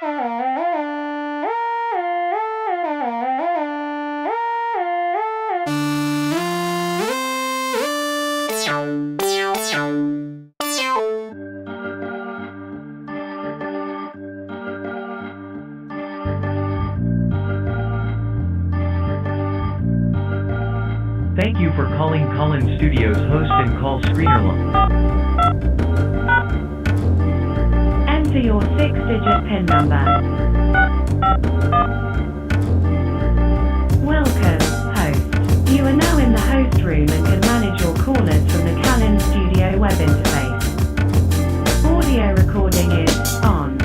Thank you for calling Collin Studios host and call screener line. Enter your 6-digit PIN number. Welcome, host. You are now in the host room and can manage your callers from the Collin Studio web interface. Audio recording is on.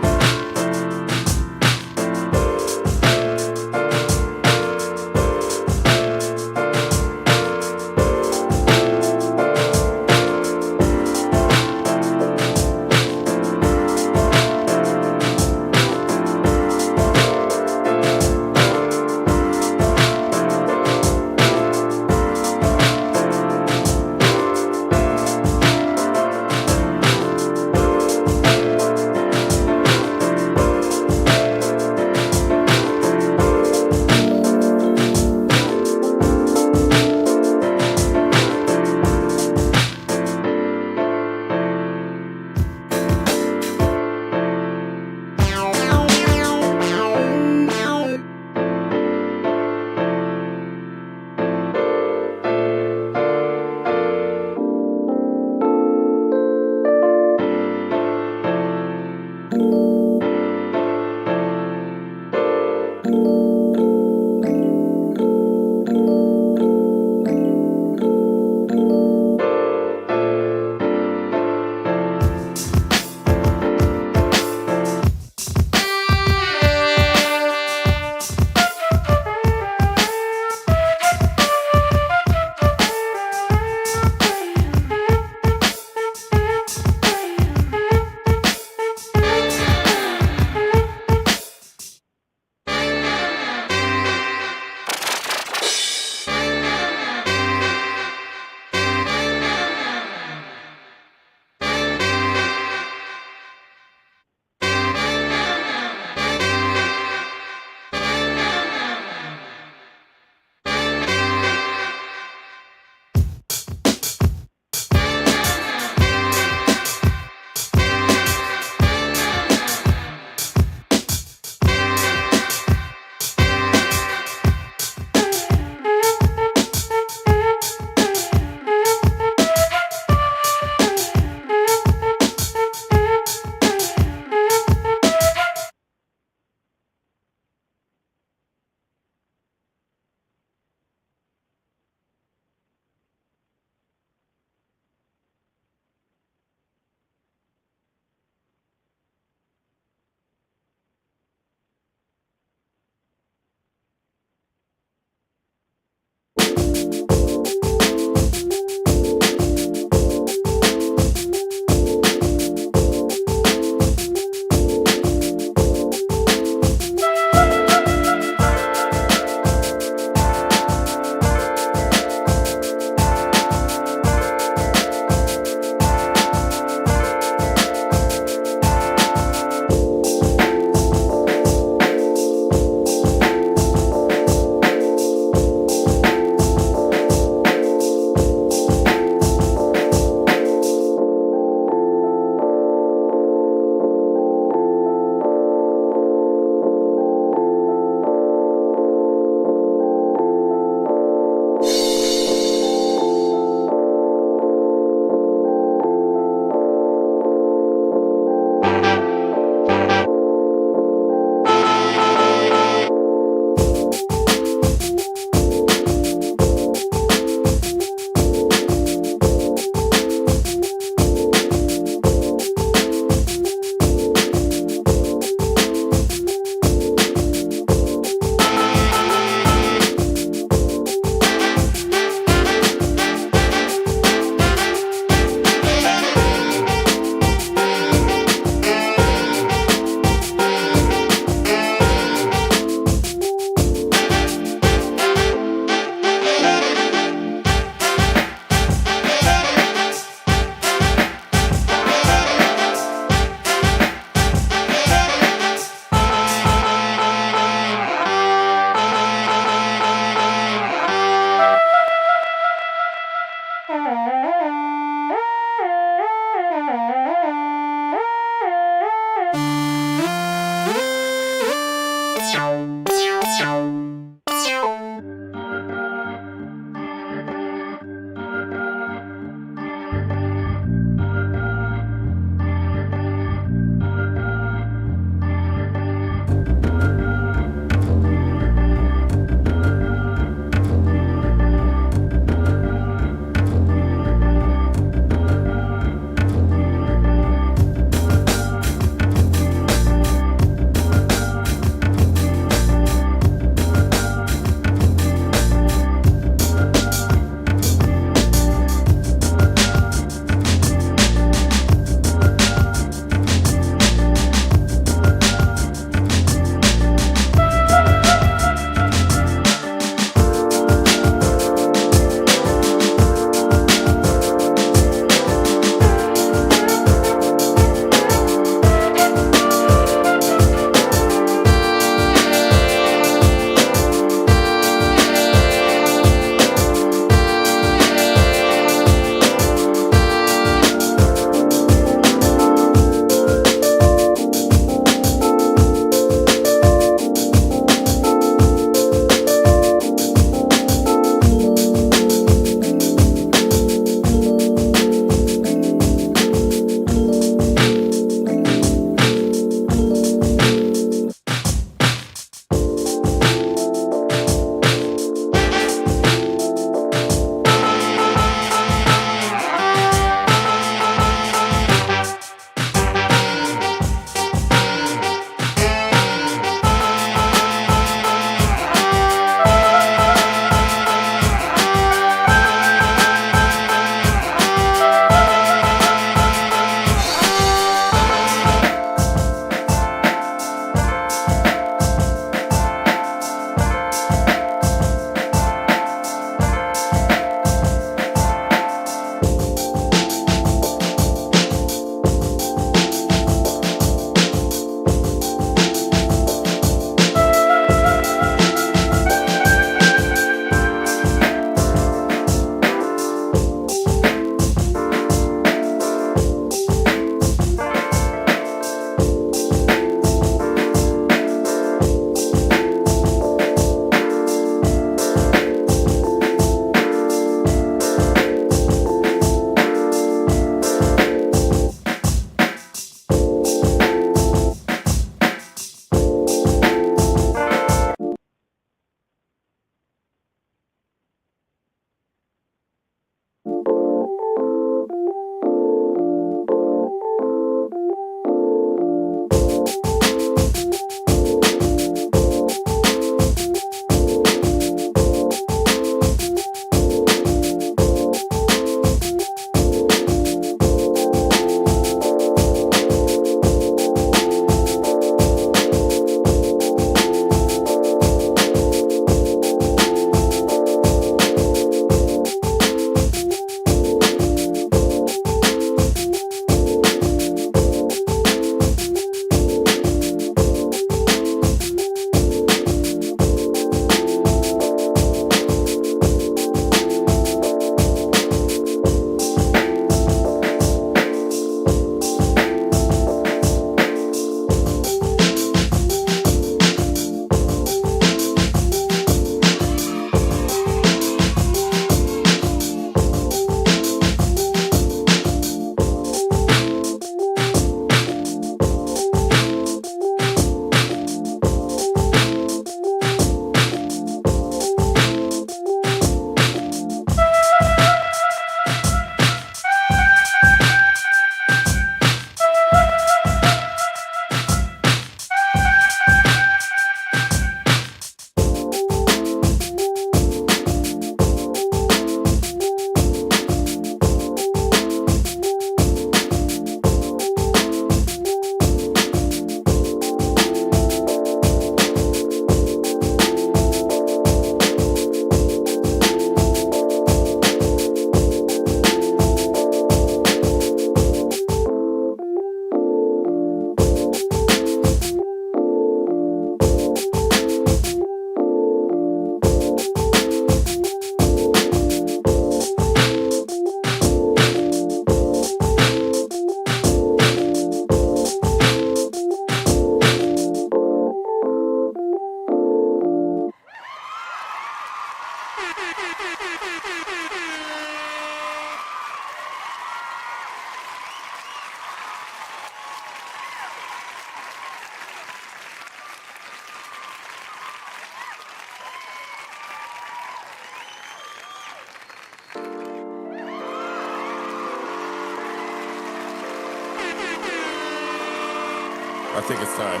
I think it's time.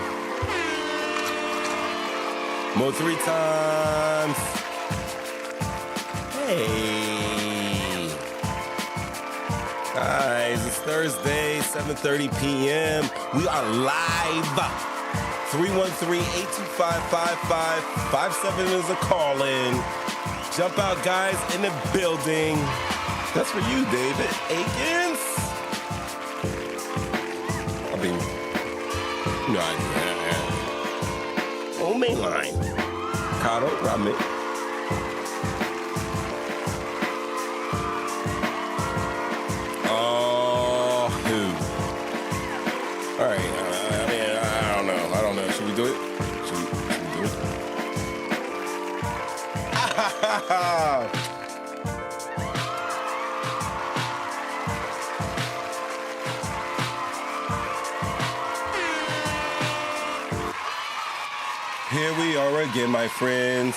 Mo 3 times. Hey. Guys, it's Thursday, 7:30 p.m. We are live. 313-825-5557 is a call-in. Jump out, guys, in the building. That's for you, David Akins. I mean, no, oh, mainline. Caro, Ramen. Oh, who? All right. I mean, I don't know. Should we do it? Should we do it? Here we are again, my friends.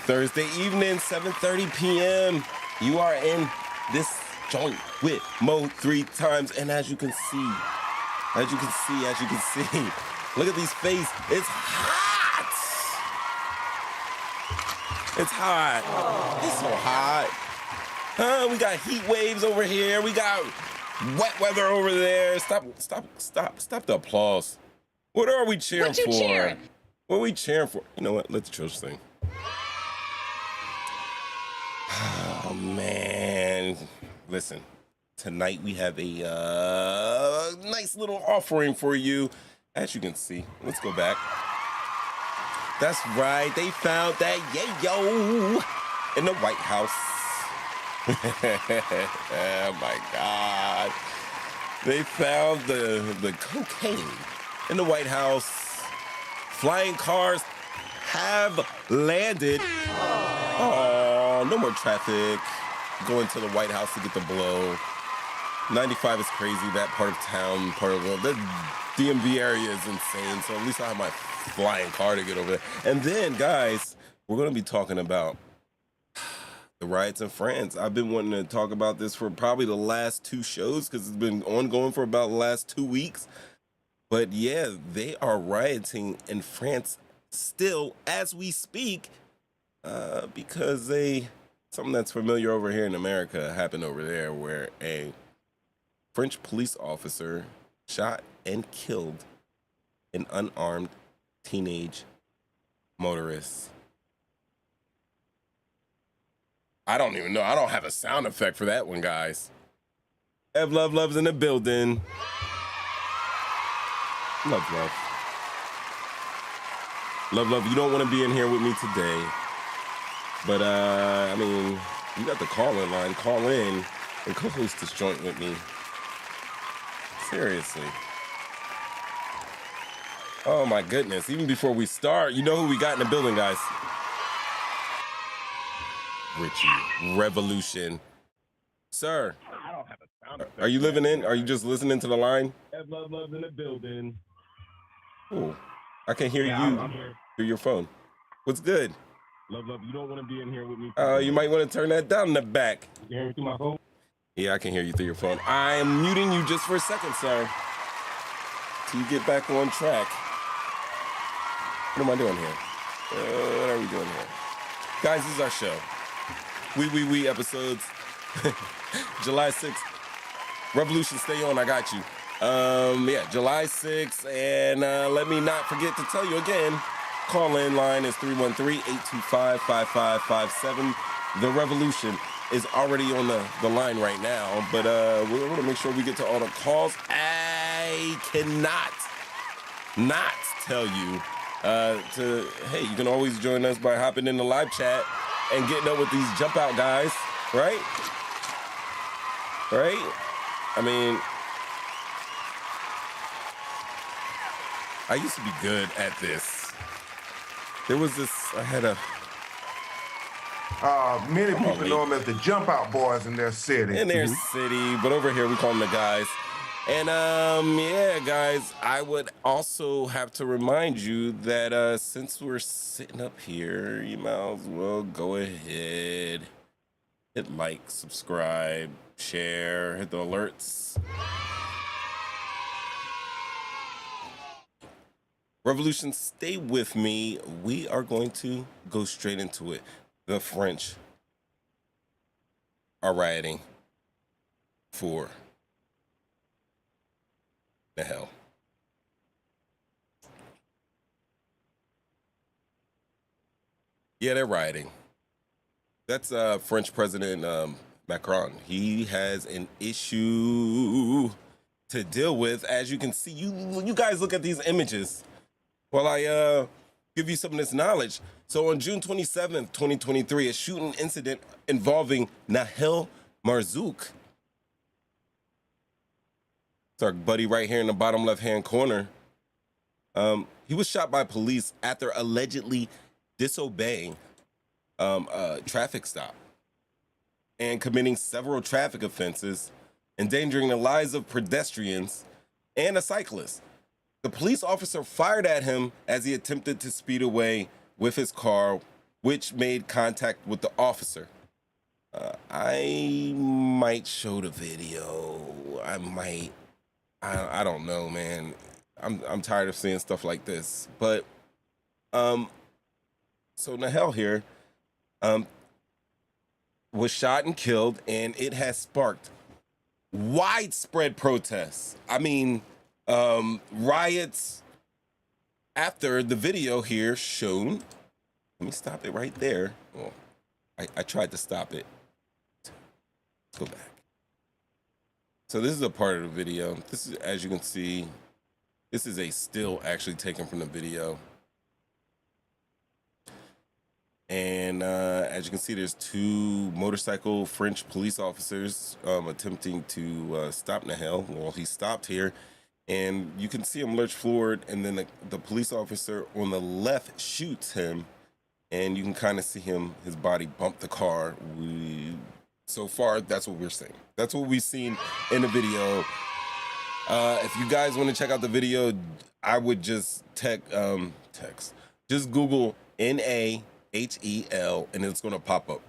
Thursday evening, 7:30 p.m. You are in this joint with Mo 3 times. And as you can see, look at these faces. It's hot. It's hot. It's so hot. We got heat waves over here. We got wet weather over there. Stop the applause. What are we cheering for? Cheering? What are we cheering for? You know what? Let the church sing. Oh, man. Listen, tonight we have a nice little offering for you. As you can see, let's go back. That's right. They found that yayo in the White House. Oh, my God. They found the cocaine in the White House. Flying cars have landed. Oh, no more traffic going to the White House to get the blow. 95 is crazy. That part of town, the DMV area is insane. So at least I have my flying car to get over there. And then, guys, we're going to be talking about the riots in France. I've been wanting to talk about this for probably the last 2 shows because it's been ongoing for about the last 2 weeks. But yeah, they are rioting in France still as we speak because something that's familiar over here in America happened over there where a French police officer shot and killed an unarmed teenage motorist. I don't even know. I don't have a sound effect for that one, guys. Ev Love's in the building. Love. Love, you don't want to be in here with me today. But, I mean, you got the call-in line. Call in and co-host this joint with me. Seriously. Oh, my goodness. Even before we start, you know who we got in the building, guys? Richie Revolution. Sir. I don't have a sound effect. Are you living in? Are you just listening to the line? Love's in the building. Oh, I can hear you I'm here. Through your phone. What's good? Love, you don't want to be in here with me. You might want to turn that down in the back. You hear me through my phone? Yeah, I can hear you through your phone. I am muting you just for a second, sir. Till you get back on track. What am I doing here? What are we doing here? Guys, this is our show. We episodes. July 6th. Revolution, stay on. I got you. July 6th, and let me not forget to tell you again, call-in line is 313-825-5557. The Revolution is already on the line right now, but we're going to make sure we get to all the calls. I cannot not tell you hey, you can always join us by hopping in the live chat and getting up with these jump out guys, right? Right? I mean, I used to be good at this. There was this, I had a... Many people know them as the Jump Out Boys in their city. In their city, but over here we call them the guys. And yeah, guys, I would also have to remind you that since we're sitting up here, you might as well go ahead, hit like, subscribe, share, hit the alerts. Revolution, stay with me. We are going to go straight into it. The French are rioting for Nahel. Yeah, they're rioting. That's French President Macron. He has an issue to deal with. As you can see, you guys look at these images while I give you some of this knowledge. So on June 27th, 2023, a shooting incident involving Nahel Merzouk. It's our buddy right here in the bottom left-hand corner. He was shot by police after allegedly disobeying a traffic stop and committing several traffic offenses, endangering the lives of pedestrians and a cyclist. The police officer fired at him as he attempted to speed away with his car, which made contact with the officer. I might show the video. I don't know, man. I'm tired of seeing stuff like this. But so Nahel here was shot and killed, and it has sparked widespread protests. I mean, riots after the video here shown. Let me stop it right there. Well, I tried to stop it. Let's go back. So this is a part of the video. This is, as you can see, this is a still actually taken from the video. And as you can see, there's two motorcycle French police officers attempting to stop Nahel. Well, he stopped here, and you can see him lurch forward, and then the police officer on the left shoots him, and you can kind of see his body bump the car. So far, that's what we're seeing. That's what we've seen in the video. If you guys want to check out the video, I would just just Google Nahel, and it's going to pop up.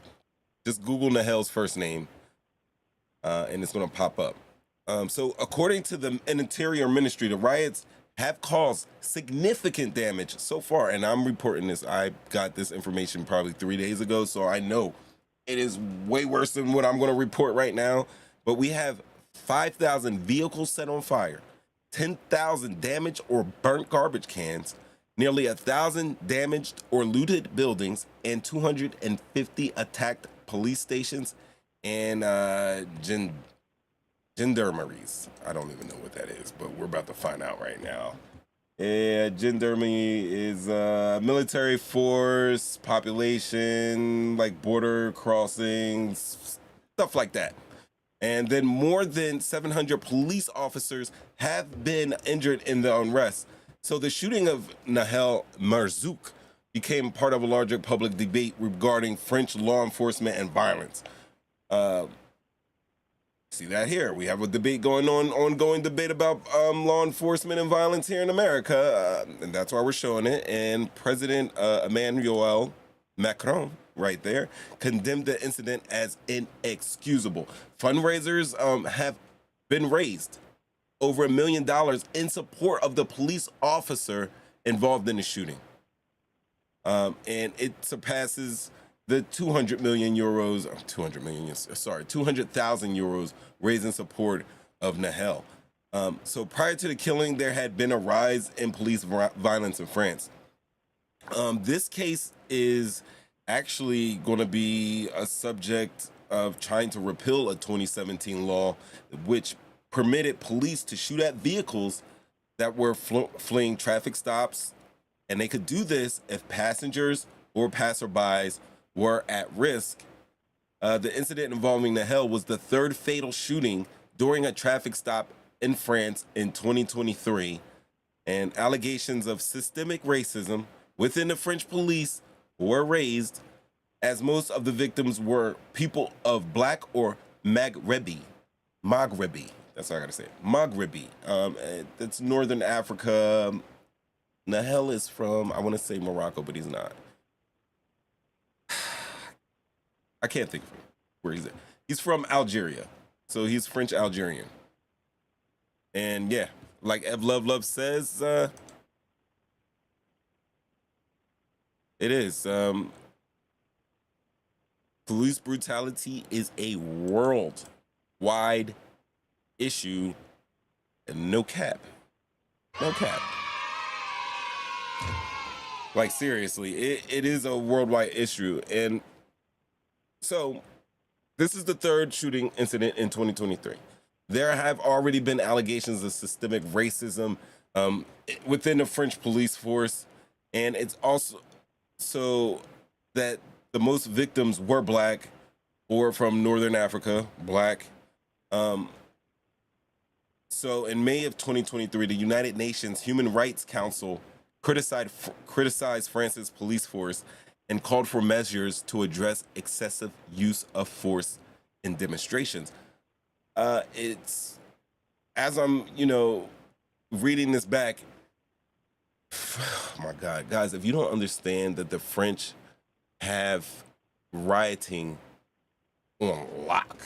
Just Google Nahel's first name, and it's going to pop up. So according to the Interior Ministry, the riots have caused significant damage so far, and I'm reporting this. I got this information probably 3 days ago, so I know it is way worse than what I'm going to report right now. But we have 5,000 vehicles set on fire, 10,000 damaged or burnt garbage cans, nearly 1,000 damaged or looted buildings, and 250 attacked police stations and gendarmeries. I don't even know what that is, but we're about to find out right now. Gendarmerie is military force, population, like border crossings, stuff like that. And then more than 700 police officers have been injured in the unrest. So the shooting of Nahel Merzouk became part of a larger public debate regarding French law enforcement and violence. See that here. We have a debate going on, ongoing debate about law enforcement and violence here in America, and that's why we're showing it. And President Emmanuel Macron, right there, condemned the incident as inexcusable. Fundraisers have been raised over $1 million in support of the police officer involved in the shooting. And it surpasses the 200,000 euros raised in support of Nahel. So prior to the killing, there had been a rise in police violence in France. This case is actually going to be a subject of trying to repeal a 2017 law which permitted police to shoot at vehicles that were fleeing traffic stops, and they could do this if passengers or passerbys were at risk. The incident involving Nahel was the third fatal shooting during a traffic stop in France in 2023, and allegations of systemic racism within the French police were raised, as most of the victims were people of Black or Maghrebi. That's what I gotta say. Maghrebi. That's Northern Africa. Nahel is from, I want to say Morocco, but he's not. I can't think of where he's at. He's from Algeria, so he's French Algerian. And yeah, like Ev Love says, It is. Police brutality is a worldwide issue, and no cap. No cap. Like, seriously, it is a worldwide issue. And so this is the third shooting incident in 2023. There have already been allegations of systemic racism within the French police force. And it's also so that the most victims were Black or from Northern Africa, Black. So in May of 2023, the United Nations Human Rights Council criticized France's police force and called for measures to address excessive use of force in demonstrations. It's, as I'm, reading this back, oh my God, guys, if you don't understand that the French have rioting on lock,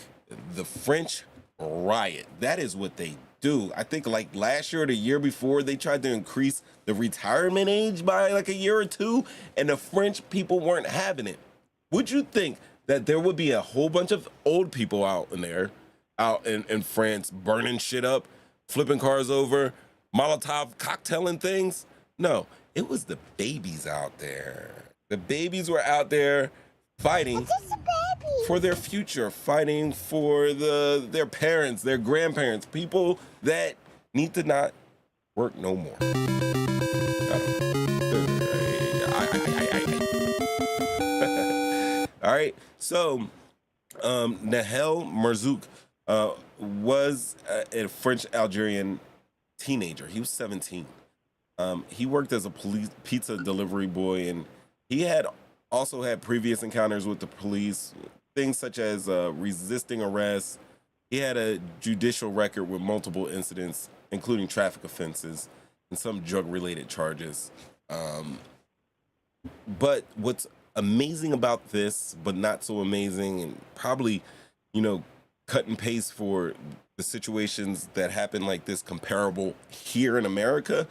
the French riot, that is what they do. I think like last year or the year before, they tried to increase the retirement age by like a year or two, and the French people weren't having it. Would you think that there would be a whole bunch of old people out in France, burning shit up, flipping cars over, Molotov cocktailing things? No, it was the babies out there. The babies were out there fighting for their future, fighting for their parents, their grandparents, people that need to not work no more. All right, so Nahel Merzouk was a French Algerian teenager. He was 17. He worked as a police pizza delivery boy, and he had also had previous encounters with the police, things such as resisting arrest. He had a judicial record with multiple incidents, including traffic offenses and some drug-related charges. But what's amazing about this, but not so amazing, and probably, cut and paste for the situations that happen like this comparable here in America,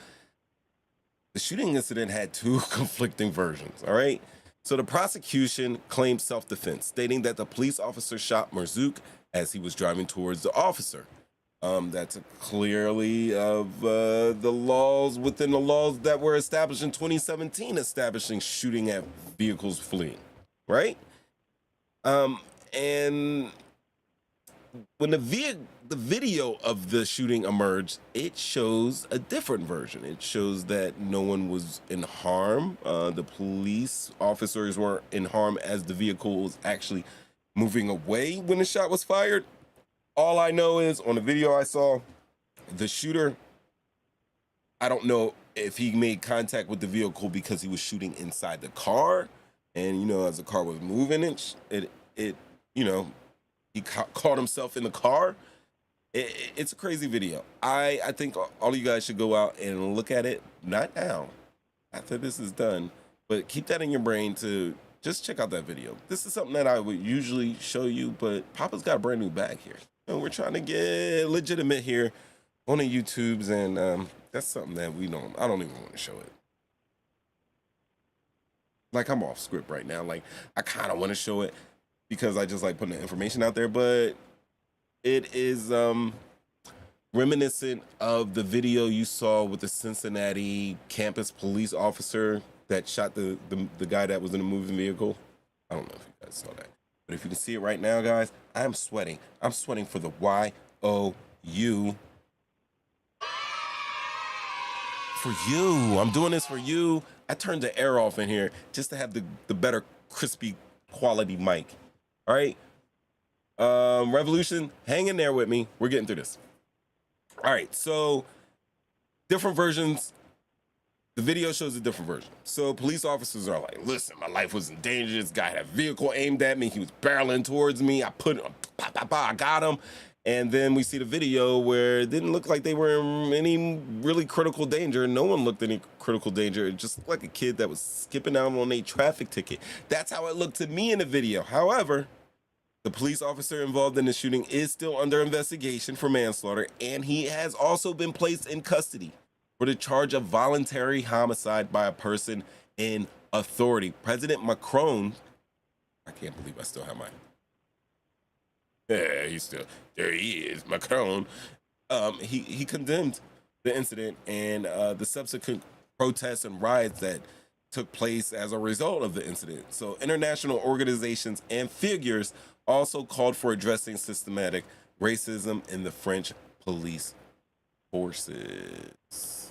the shooting incident had two conflicting versions, all right? So the prosecution claimed self-defense, stating that the police officer shot Merzouk as he was driving towards the officer. That's clearly of the laws within the laws that were established in 2017, establishing shooting at vehicles fleeing, right? And when the video of the shooting emerged, it shows a different version. It shows that no one was in harm. The police officers weren't in harm as the vehicle was actually moving away when the shot was fired. All I know is on the video I saw, the shooter, I don't know if he made contact with the vehicle because he was shooting inside the car. And, as the car was moving, he caught himself in the car. It's a crazy video. I think all of you guys should go out and look at it, not now, after this is done, but keep that in your brain to just check out that video. This is something that I would usually show you, but Papa's got a brand new bag here. We're trying to get legitimate here on the YouTubes, and that's something that I don't even want to show it. Like, I'm off script right now. Like, I kind of want to show it because I just like putting the information out there, but it is reminiscent of the video you saw with the Cincinnati campus police officer that shot the guy that was in the moving vehicle. I don't know if you guys saw that, but if you can see it right now, guys, I'm sweating. I'm sweating for the YOU. For you. I'm doing this for you. I turned the air off in here just to have the better crispy quality mic. All right. Revolution, hang in there with me. We're getting through this. All right. So different versions. The video shows a different version. So police officers are like, listen, my life was in danger. This guy had a vehicle aimed at me. He was barreling towards me. I I got him. And then we see the video where it didn't look like they were in any really critical danger. No one looked any critical danger. It just looked like a kid that was skipping out on a traffic ticket. That's how it looked to me in the video. However, the police officer involved in the shooting is still under investigation for manslaughter, and he has also been placed in custody for the charge of voluntary homicide by a person in authority. President Macron, I can't believe I still have mine. Yeah, there he is, Macron. He condemned the incident and the subsequent protests and riots that took place as a result of the incident. So international organizations and figures also called for addressing systematic racism in the French police forces.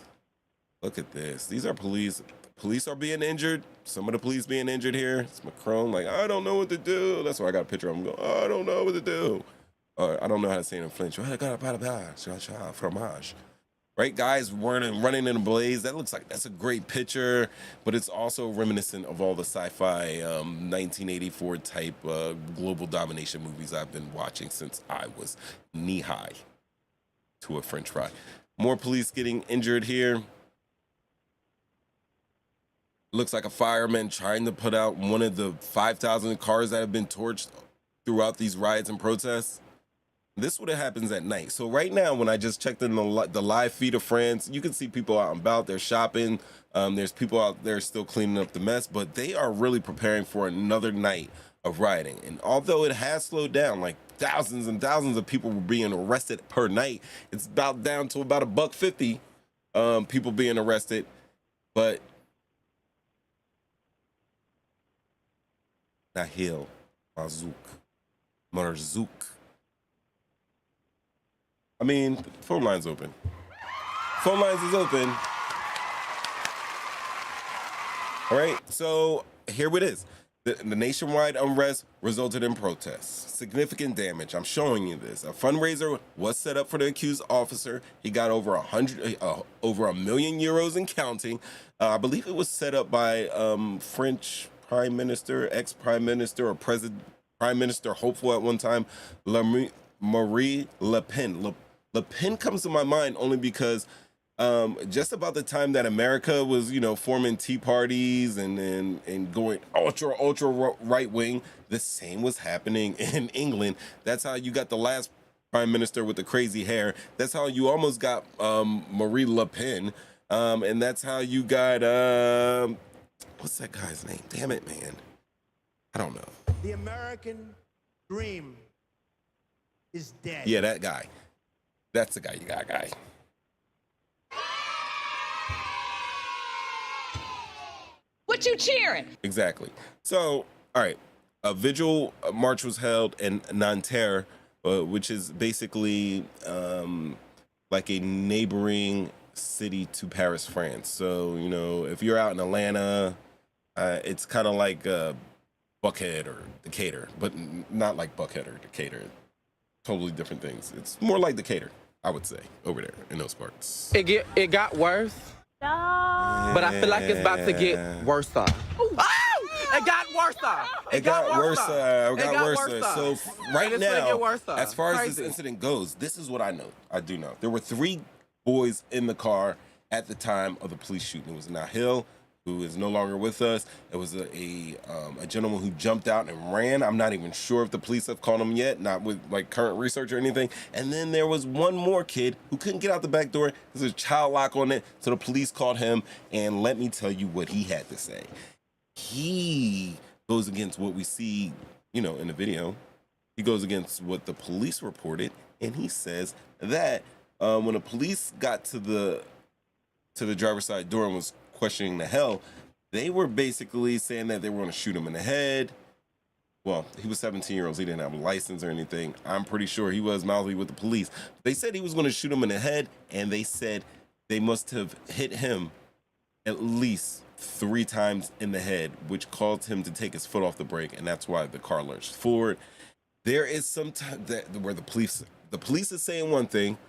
Look at this. These are police. Police are being injured. Some of the police being injured here. It's Macron like, I don't know what to do. That's why I got a picture of him going, I don't know what to do. I don't know how to say it in French. Fromage. Right, guys running in a blaze. That's a great picture, but it's also reminiscent of all the sci-fi 1984 type global domination movies I've been watching since I was knee-high to a French fry. More police getting injured here. Looks like a fireman trying to put out one of the 5,000 cars that have been torched throughout these riots and protests. This is what happens at night. So right now, when I just checked in the live feed of France, you can see people out and about. They're shopping. There's people out there still cleaning up the mess, but they are really preparing for another night of rioting. And although it has slowed down, like thousands and thousands of people were being arrested per night, it's about down to about $150 people being arrested. But Nahel Merzouk. I mean, phone line's open. Phone lines is open. All right, so here it is. The nationwide unrest resulted in protests. Significant damage. I'm showing you this. A fundraiser was set up for the accused officer. He got over €1 million and counting. I believe it was set up by French Prime Minister, ex-Prime Minister, or Prime Minister hopeful at one time, Marie Le Pen. Le Pen comes to my mind only because just about the time that America was, forming tea parties and going ultra right wing, the same was happening in England. That's how you got the last prime minister with the crazy hair. That's how you almost got Marie Le Pen, and that's how you got what's that guy's name? Damn it, man, I don't know. The American dream is dead. Yeah, that guy. That's the guy you got, guy. What you cheering? Exactly. So, all right, a vigil march was held in Nanterre, which is basically like a neighboring city to Paris, France. So, if you're out in Atlanta, it's kind of like Buckhead or Decatur, but not like Buckhead or Decatur. Totally different things. It's more like Decatur, I would say, over there in those parts. It got worse, but I feel like it's about to get worse. Oh! It got worse. It got worse. So right now, as far as this Crazy. incident goes, this is what I know. I do know. There were 3 boys in the car at the time of the police shooting. It was Nahel, who is no longer with us. It was a gentleman who jumped out and ran. I'm not even sure if the police have caught him yet, not with like current research or anything. And then there was one more kid who couldn't get out the back door. There's a child lock on it, so the police called him. And let me tell you what he had to say. He goes against what we see, in the video. He goes against what the police reported, and he says that when the police got to the driver's side door and was questioning Nahel, they were basically saying that they were going to shoot him in the head. Well, he was 17 years old. He didn't have a license or anything. I'm pretty sure he was mouthy with the police. They said he was going to shoot him in the head, and they said they must have hit him at least 3 times in the head, which caused him to take his foot off the brake, and that's why the car lurched forward. There is some time where the police is saying one thing,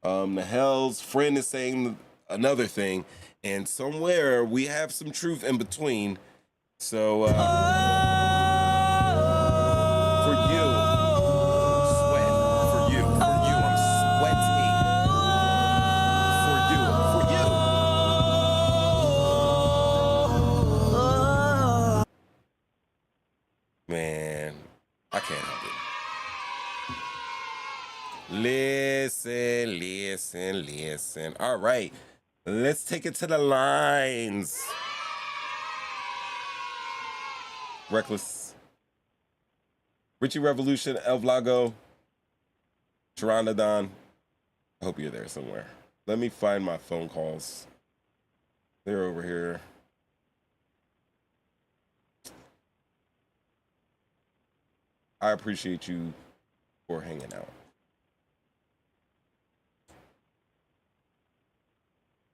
Nahel's friend is saying another thing, and somewhere we have some truth in between. So for you, I'm sweating. For you, I'm sweating. For you. Man, I can't help it. Listen. All right. Let's take it to the lines. Reckless, Richie Revolution, El Vlago, Sharonadon. I hope you're there somewhere. Let me find my phone calls. They're over here. I appreciate you for hanging out.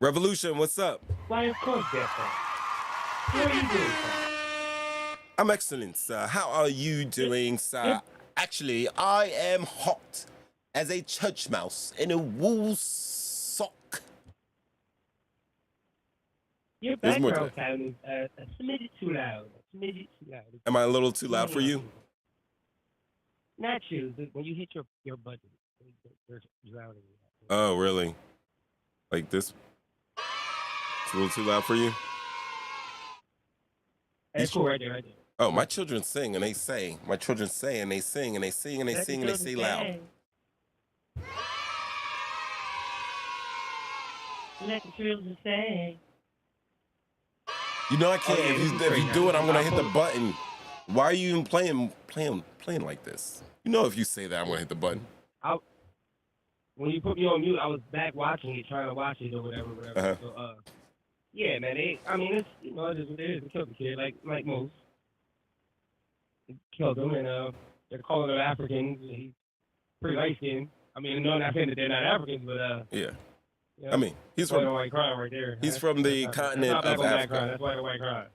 Revolution, what's up? Why, of course, Jeffrey. What are you doing, sir? I'm excellent, sir. How are you doing, sir? Actually, I am hot as a church mouse in a wool sock. Your There's more to background sound is a smidget too loud. A smidget too loud. Am I a little too loud for you? Not you. When you hit your button, there's drowning. Oh, really? Like this? It's a little too loud for you? That's cool right there, right there. Oh, my children sing and they say. My children say and they sing and they sing and they sing and they say loud. Let the children say. You know I can't. If you do it, I'm gonna hit the button. Why are you even playing like this? You know, if you say that, I'm gonna hit the button. When you put me on mute, I was back watching it, trying to watch it or whatever. Uh-huh. So, yeah, man. It's it is what it is. They killed the kid, like most. They killed him, and they're calling them Africans. He's pretty light skinned. I mean, no, not saying that they're not Africans, but yeah. You know, I mean, he's from white crime right there. He's from the continent of Africa. That's white crime.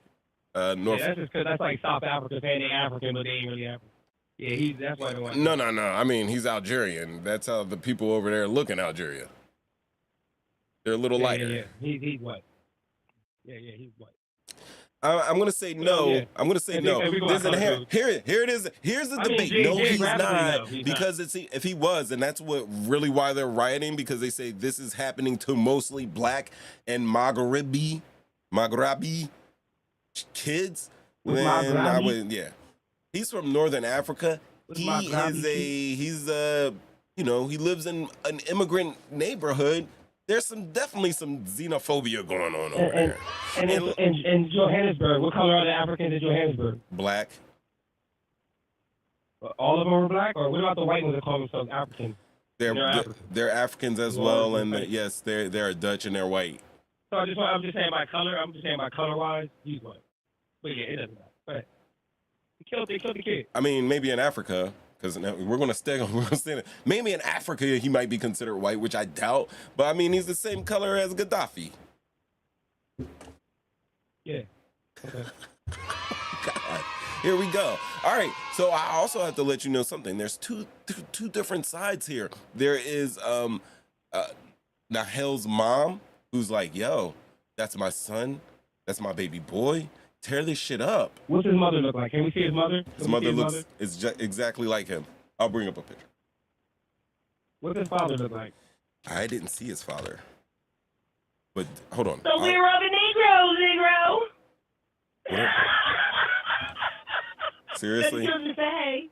North. Yeah, that's just because that's like South Africa saying they're African, but they ain't really African. Yeah, that's why they want. No. I mean, he's Algerian. That's how the people over there look in Algeria. They're a little lighter. Yeah. He's white. Yeah, he's white. I'm gonna say no. Yeah. I'm gonna say no. Here it is. Here's the debate. No, he's not. Because if he was, and that's what really why they're rioting, because they say this is happening to mostly black and Maghrebi kids. Then I would, yeah. He's from Northern Africa. He lives in an immigrant neighborhood. There's definitely some xenophobia going on over there. And Johannesburg, what color are the Africans in Johannesburg? Black. All of them are black, or what about the white ones that call themselves Africans? They're Africans as well, and yes, they're Dutch and they're white. So I'm just saying by color. I'm just saying by color wise, he's white. But yeah, it doesn't matter. But they killed the kid. I mean, maybe in Africa. Because we're gonna stay it. Maybe in Africa he might be considered white, which I doubt. But I mean, he's the same color as Gaddafi. Yeah. Okay. God, here we go. All right. So I also have to let you know something. There's two different sides here. There is Nahel's mom, who's like, "Yo, that's my son. That's my baby boy. Tear this shit up." What's his mother look like? Can we see his mother? His mother looks exactly like him. I'll bring up a picture. What's his father look like? I didn't see his father. But hold on. So we're rubbing Negro. What? Seriously? That's just say.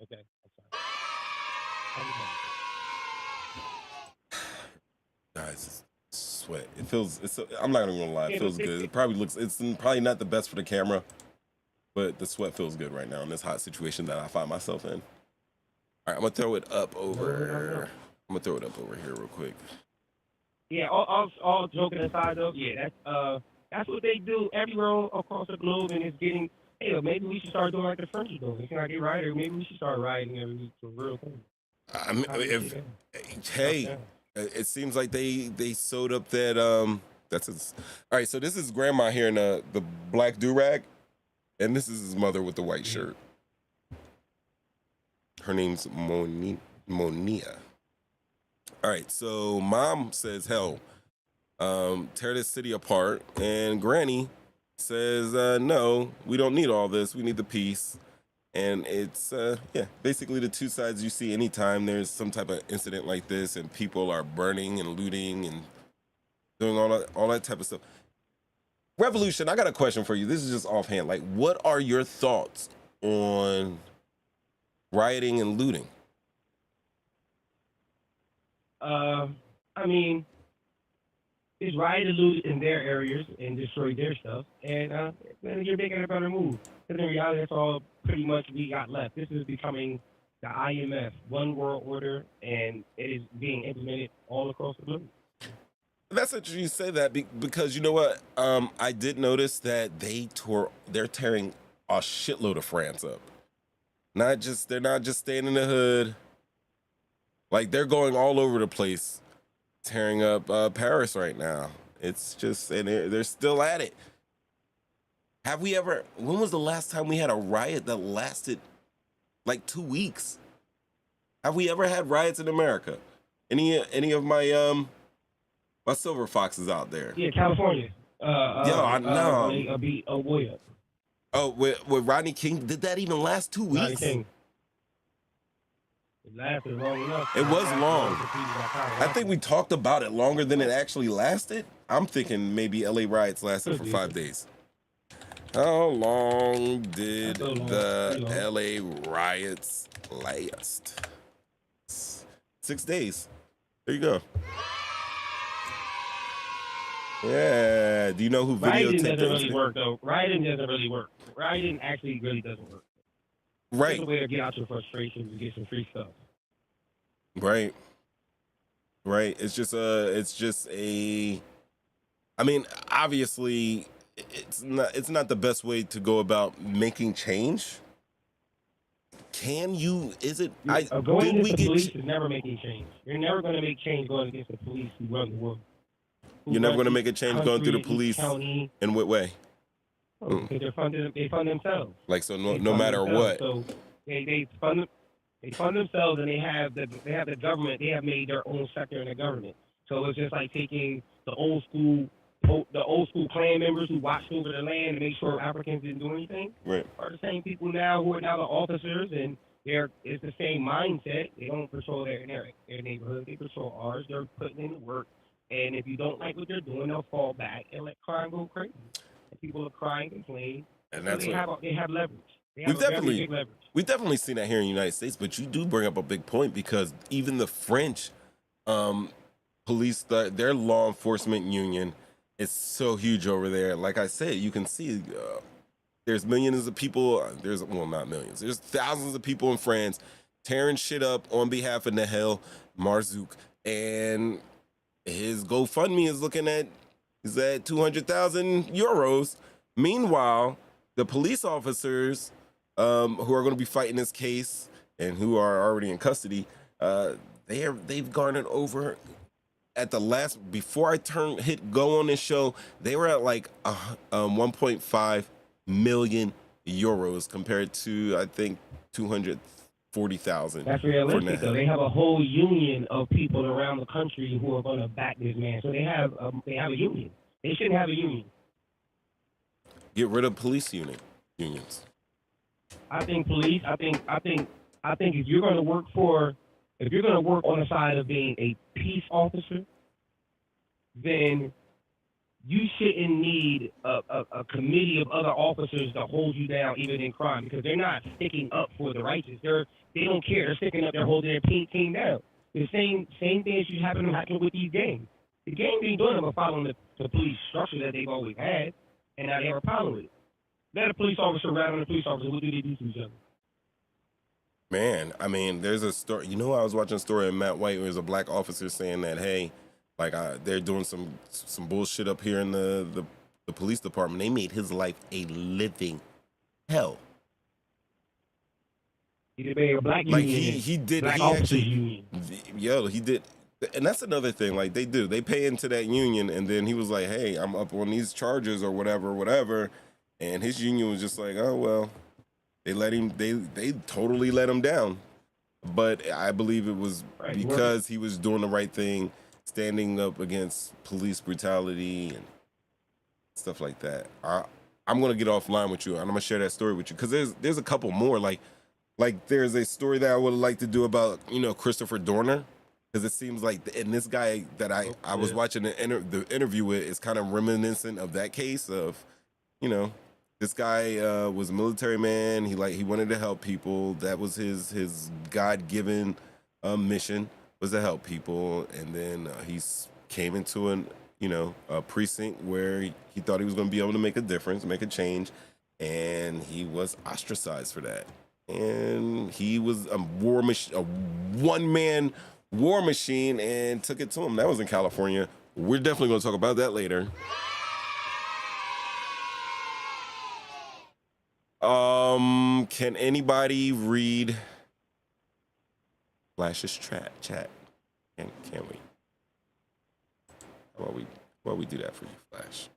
Okay. Guys, sweat. It feels. I'm not even gonna lie. It feels good. It probably looks. It's probably not the best for the camera, but the sweat feels good right now in this hot situation that I find myself in. All right, I'm gonna throw it up over. I'm gonna throw it up over here real quick. Yeah. All joking aside, though. Yeah, that's what they do everywhere across the globe, and it's getting. Hey, maybe we should start doing like the French do. It's not get right, or maybe we should start riding every week for real thing. I mean, it seems like they sewed up that that's his. All right, so this is grandma here in the black do-rag, and this is his mother with the white shirt. Her name's Monia. All right, so mom says, hell, tear this city apart, and granny says, no, we don't need all this, we need the peace. And it's, basically the two sides you see anytime there's some type of incident like this and people are burning and looting and doing all that type of stuff. Revolution, I got a question for you. This is just offhand. Like, what are your thoughts on rioting and looting? I mean, just riot and loot in their areas and destroy their stuff, and then you're making a better move. Because in reality, that's all pretty much we got left. This is becoming the IMF, one world order, and it is being implemented all across the globe. That's interesting you say that because you know what? I did notice that they're tearing a shitload of France up. They're not just staying in the hood. Like they're going all over the place, tearing up Paris right now. It's just, and they're still at it. When was the last time we had a riot that lasted like 2 weeks? Have we ever had riots in America? Any of my silver foxes out there? Yeah, California. I know. They beat a boy up. Oh, with Rodney King, did that even last 2 Rodney weeks? King. It lasted long enough. It was long. I think we talked about it longer than it actually lasted. I'm thinking maybe LA riots lasted for 5 days. How long did the LA riots last? 6 days. There you go. Yeah. Do you know who videotaped Rioting doesn't those? really work, though. Rioting doesn't really work. Rioting actually really doesn't work. Right. It's a way to get out your frustrations and get some free stuff. Right. It's just a. I mean, obviously, it's not the best way to go about making change. Can you? Is it? Going against the police is never making change. You're never going to make change going against the police who run the world. You're never going to make a change going through the police. County. In what way? Because they fund themselves. Like so, no matter what. So they fund themselves, and they have the government. They have made their own sector in the government. So it's just like taking the old school Klan members who watched over the land and made sure Africans didn't do anything. Right. Are the same people now who are now the officers, and it's the same mindset. They don't patrol their neighborhood. They patrol ours. They're putting in the work. And if you don't like what they're doing, they'll fall back and let crime go crazy. And people are crying, complaining. And that's they have leverage. They have big leverage. We've definitely seen that here in the United States, but you do bring up a big point because even the French police, their law enforcement union is so huge over there. Like I said, you can see there's millions of people. Not millions. There's thousands of people in France tearing shit up on behalf of Nahel Merzouk, and his GoFundMe is at 200,000 euros. Meanwhile, the police officers who are going to be fighting this case and who are already in custody, they've garnered over at the last, before I hit go on this show, they were at like 1.5 million euros compared to I think 240,000. That's realistic, though. They have a whole union of people around the country who are going to back this man. So they have a union. They shouldn't have a union. Get rid of police unions. I think police. I think if you're going to work on the side of being a peace officer, then you shouldn't need a committee of other officers to hold you down, even in crime, because they're not sticking up for the righteous. They don't care. They're sticking up. They're holding their team down. The same thing should happen with these gangs. The gangs ain't doing it but following the police structure that they've always had, and now they have a problem with it. Let a police officer rat on a police officer. What do they do to each other? Man, I mean, there's a story. You know, I was watching a story of Matt White where there's a black officer saying that, hey, like they're doing some bullshit up here in the police department. They made his life a living hell. He made a black like union. he did. Black he officers actually, union. he did. And that's another thing. Like they pay into that union, and then he was like, hey, I'm up on these charges or whatever. And his union was just like, oh well. They let him. They totally let him down, but I believe it was because he was doing the right thing, standing up against police brutality and stuff like that. I'm gonna get offline with you, and I'm gonna share that story with you because there's a couple more. Like there's a story that I would like to do about Christopher Dorner, because it seems like and this guy that I was watching the interview with is kind of reminiscent of that case of This guy was a military man. He wanted to help people. That was his God-given mission, was to help people. And then he came into a precinct where he thought he was going to be able to make a difference, make a change, and he was ostracized for that. And he was a one-man war machine, and took it to him. That was in California. We're definitely going to talk about that later. Can anybody read Flash's chat? Can we? How about we do that for you, Flash?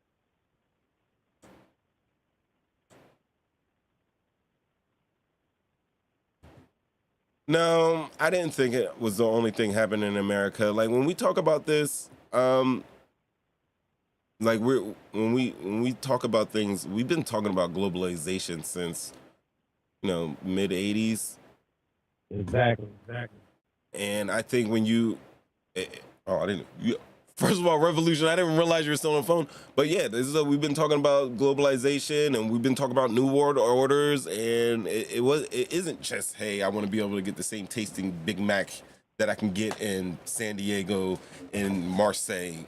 No, I didn't think it was the only thing happening in America. Like when we talk about this, like when we talk about things, we've been talking about globalization since mid '80s. Exactly. And I think when first of all, revolution, I didn't realize you were still on the phone. But yeah, we've been talking about globalization, and we've been talking about new world orders, and it isn't just, hey, I want to be able to get the same tasting Big Mac that I can get in San Diego, in Marseille.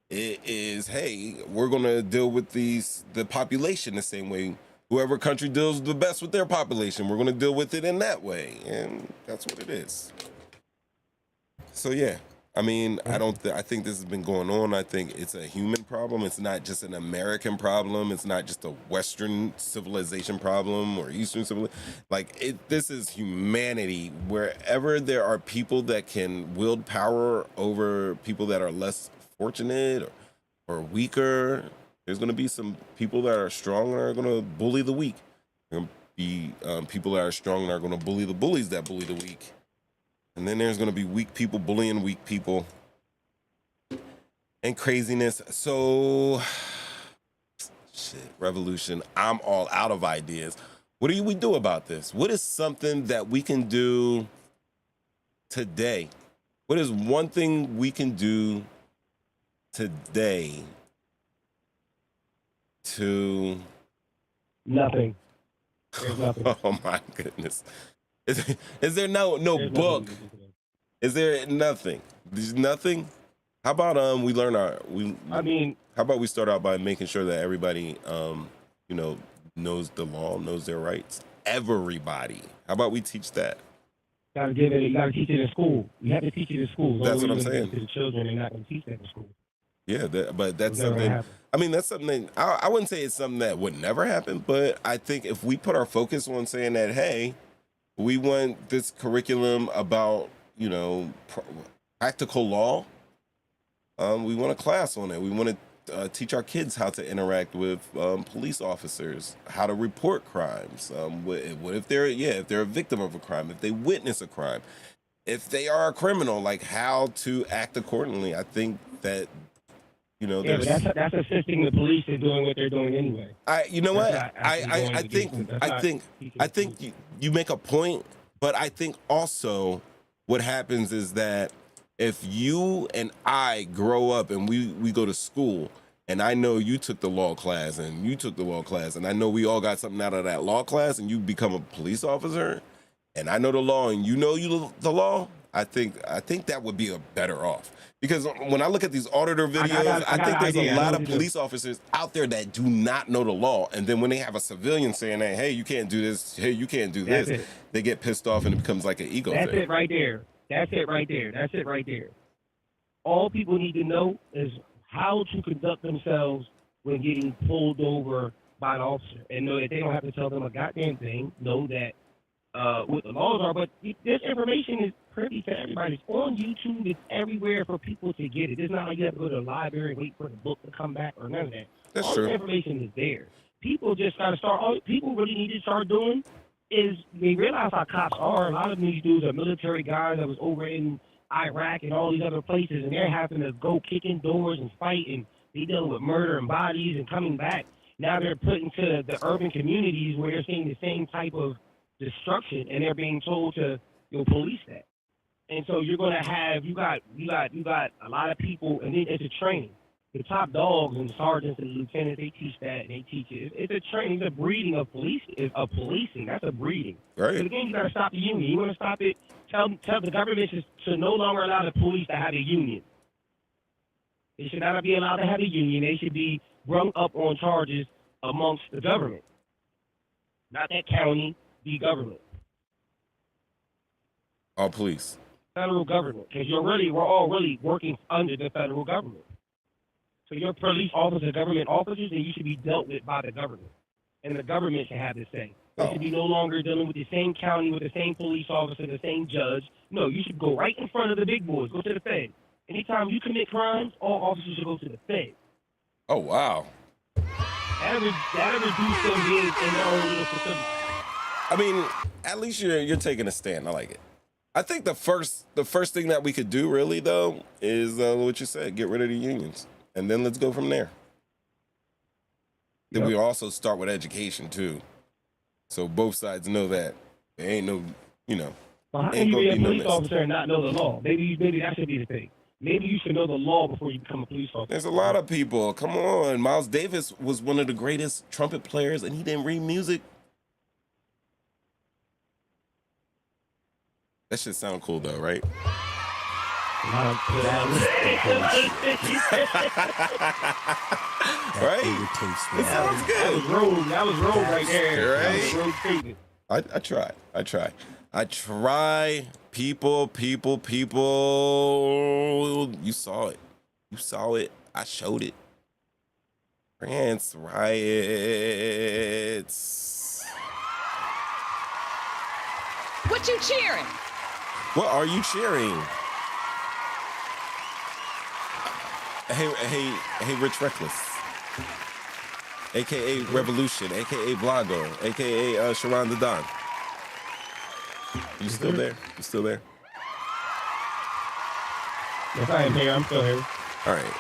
It is, hey, we're gonna deal with the population the same way. Whoever country deals the best with their population, we're gonna deal with it in that way, and that's what it is. So yeah, I mean, I think this has been going on. I think it's a human problem. It's not just an American problem. It's not just a Western civilization problem or Eastern civilization. This is humanity. Wherever there are people that can wield power over people that are less fortunate or weaker, there's going to be some people that are strong and are going to bully the weak. There are going to be people that are strong and are going to bully the bullies that bully the weak. And then there's going to be weak people bullying weak people and craziness. So, shit, revolution. I'm all out of ideas. What do we do about this? What is something that we can do today? What is one thing we can do today to... Nothing. There's nothing. Oh my goodness. Is there no book? Is there nothing? There's nothing? How about we learn how about we start out by making sure that everybody knows the law, knows their rights? Everybody. How about we teach that? You gotta teach it in school. You have to teach it in school. That's what I'm saying. To the children, they're not gonna teach that in school. Yeah, but that's something. I mean, that's something. I wouldn't say it's something that would never happen, but I think if we put our focus on saying that, hey, we want this curriculum about practical law. We want a class on it. We want to teach our kids how to interact with police officers, how to report crimes. What if they're a victim of a crime, if they witness a crime, if they are a criminal, like how to act accordingly. I think that but that's assisting the police in doing what they're doing anyway. I think you make a point, but I think also what happens is that if you and I grow up and we go to school, and I know you took the law class and you took the law class, and I know we all got something out of that law class, and you become a police officer, and I know the law and you know the law, I think that would be a better off. Because when I look at these auditor videos, I think there's a lot of police officers out there that do not know the law. And then when they have a civilian saying, hey, you can't do this, hey, you can't do this, they get pissed off and it becomes like an ego thing. That's it right there. All people need to know is how to conduct themselves when getting pulled over by an officer. And know that they don't have to tell them a goddamn thing. Know that what the laws are, but this information is privy to everybody. It's on YouTube. It's everywhere for people to get it. It's not like you have to go to the library and wait for the book to come back or none of that. That's true. All the information is there. People just got to start. All people really need to start doing is they realize how cops are. A lot of these dudes are military guys that was over in Iraq and all these other places, and they're having to go kick in doors and fight, and they dealing with murder and bodies and coming back. Now they're put into the urban communities where they're seeing the same type of destruction, and they're being told to police that. And so you're gonna have you got a lot of people, and then it's a training. The top dogs and the sergeants and the lieutenants, they teach that, and they teach it. It's a training, it's a breeding of policing. That's a breeding. Right. So again, you gotta stop the union. You wanna stop it? Tell the government to no longer allow the police to have a union. They should not be allowed to have a union. They should be brung up on charges amongst the government, not that county, the government. All police. Federal government, because we're all really working under the federal government. So you're police officers, government officers, and you should be dealt with by the government. And the government should have the say. You should be no longer dealing with the same county, with the same police officer, the same judge. No, you should go right in front of the big boys. Go to the Fed. Anytime you commit crimes, all officers should go to the Fed. Oh, wow. That'll reduce them being in their own little facility. I mean, at least you're taking a stand. I like it. I think the first thing that we could do, really, though, is what you said: get rid of the unions, and then let's go from there. Then we also start with education too, so both sides know that there ain't no, Well, how can you be a police officer and not know the law? Maybe that should be the thing. Maybe you should know the law before you become a police officer. There's a lot of people. Come on, Miles Davis was one of the greatest trumpet players, and he didn't read music. That should sound cool though, right? Right? It sounds good. That was road right there. Right? Road statement. I try. People. You saw it. I showed it. France riots. What you cheering? What are you cheering? Hey, Rich Reckless, aka Revolution, aka Blago, aka Sharon the Don. You still there? Yes, I am here. I'm still here. All right.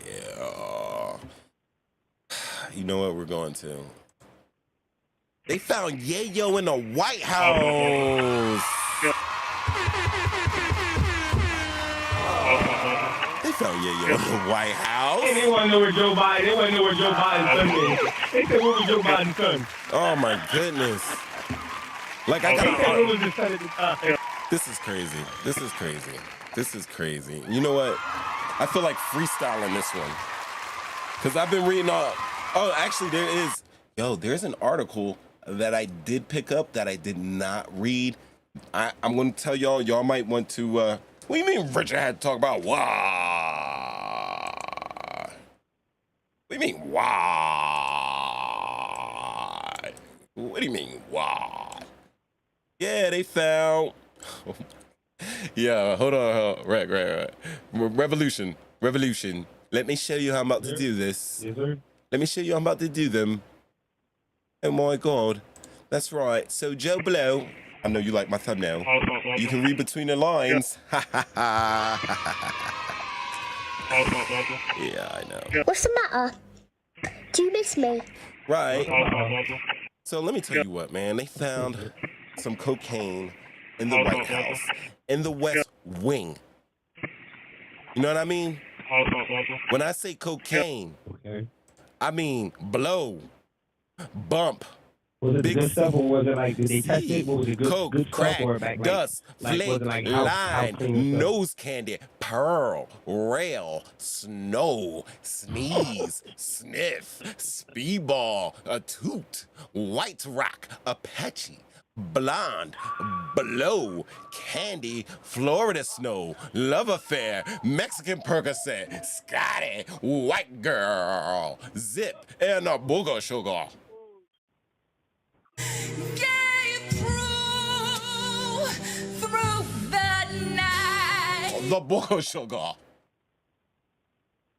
Yeah. You know what we're going to? They found Yayo in the White House. They found Yayo in the White House. And they want to know where Joe Biden. They want to know where Joe Biden's son is. They said, "What was Joe Biden's son?" Oh my goodness! Like I got. What was the son at the time? This is crazy. You know what? I feel like freestyling this one because I've been reading all. Oh, actually, there's an article that I did pick up that I did not read. I'm going to tell y'all. Y'all might want to. What do you mean Richard had to talk about why? What do you mean why? What do you mean why? Yeah, they found. Yeah, hold on. Right. Revolution. Let me show you how I'm about to do this. Yes, sir. Let me show you how I'm about to do them. Oh my God. That's right. So Joe Blow, I know you like my thumbnail. You can read between the lines. Yeah, I know. What's the matter? Do you miss me? Right. So let me tell you what, man. They found some cocaine in the White House, in the West Wing. You know what I mean? When I say cocaine, I mean blow, bump, Was it big good stuff, or was it like, did they test it? What was it, coke, good crack, stuff, or back, dust, was flake, it like house line, clean stuff? nose candy, pearl, rail, snow, sneeze, sniff, speedball, a toot, white rock, Apache, blonde, blow, candy, Florida snow, love affair, Mexican Percocet, Scotty, white girl, zip, and a booger sugar. Through the night. The booger sugar.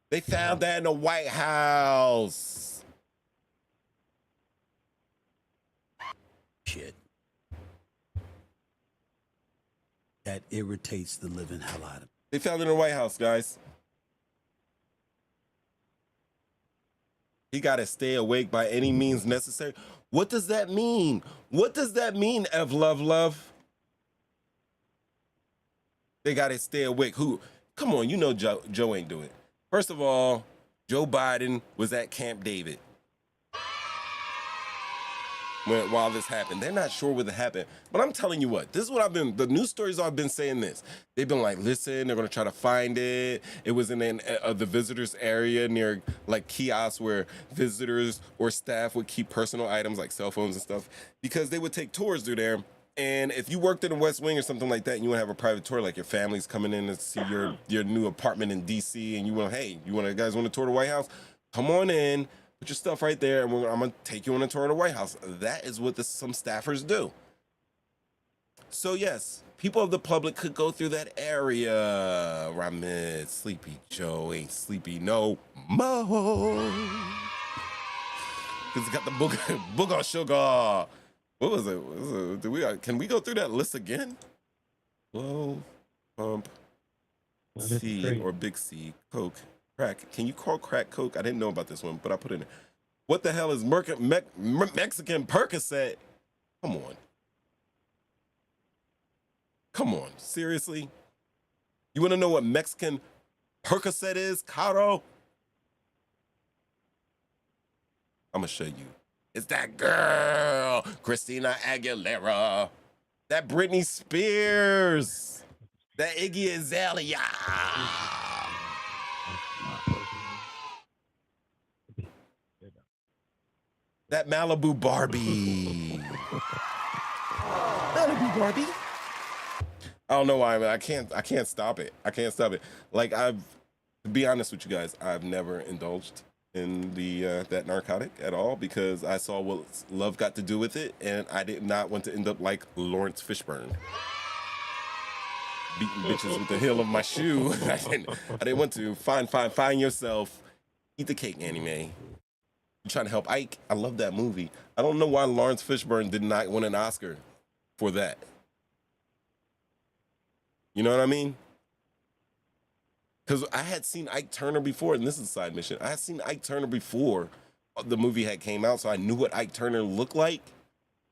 They found that in the White House. Shit. That irritates the living hell out of me. They found it in the White House, guys. He got to stay awake by any means necessary. What does that mean? What does that mean, Ev Love? They got to stay awake. Who? Come on, you know Joe ain't do it. First of all, Joe Biden was at Camp David. while this happened. They're not sure what happened. But I'm telling you what, this is what the news stories I've been saying this. They've been like, listen, they're going to try to find it. It was in the visitors area near like kiosks where visitors or staff would keep personal items like cell phones and stuff because they would take tours through there. And if you worked in the West Wing or something like that, and you want to have a private tour, like your family's coming in to see your new apartment in D.C. and you guys want to tour the White House? Come on in. Put your stuff right there, and I'm going to take you on a tour of the White House. That is what some staffers do. So, yes, people of the public could go through that area. Ramid, Sleepy Joe ain't sleepy no more. Because it's got the booger sugar. What was it? Can we go through that list again? Blow, pump, C or big C, Coke. Crack. Can you call crack Coke? I didn't know about this one, but I put it in. What the hell is Mexican Percocet? Come on. Come on. Seriously? You want to know what Mexican Percocet is, Caro? I'm going to show you. It's that girl, Christina Aguilera. That Britney Spears. That Iggy Azalea. That Malibu Barbie. Malibu Barbie. I don't know why, man. I can't stop it. I can't stop it. Like to be honest with you guys, I've never indulged in that narcotic at all because I saw what love got to do with it, and I did not want to end up like Lawrence Fishburne. Beating bitches with the heel of my shoe. I didn't want to. Find yourself. Eat the cake, Annie Mae. Trying to help Ike. I love that movie. I don't know why Lawrence Fishburne did not win an Oscar for that. You know what I mean? Because I had seen Ike Turner before, and this is a side mission. I had seen Ike Turner before the movie had came out, so I knew what Ike Turner looked like.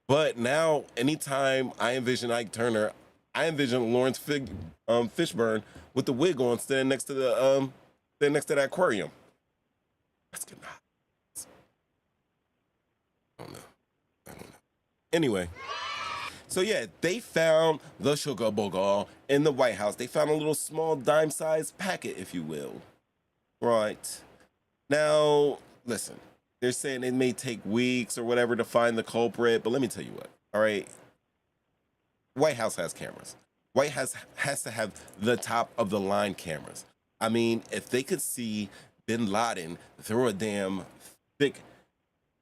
But now, anytime I envision Ike Turner, I envision Lawrence Fishburne with the wig on, standing next to the aquarium. That's good. I don't know. Anyway, so yeah, they found the sugar booger in the White House. They found a little small dime-sized packet, if you will. Right. Now, listen, they're saying it may take weeks or whatever to find the culprit, but let me tell you what, all right? White House has cameras. White House has to have the top-of-the-line cameras. I mean, if they could see Bin Laden through a damn thick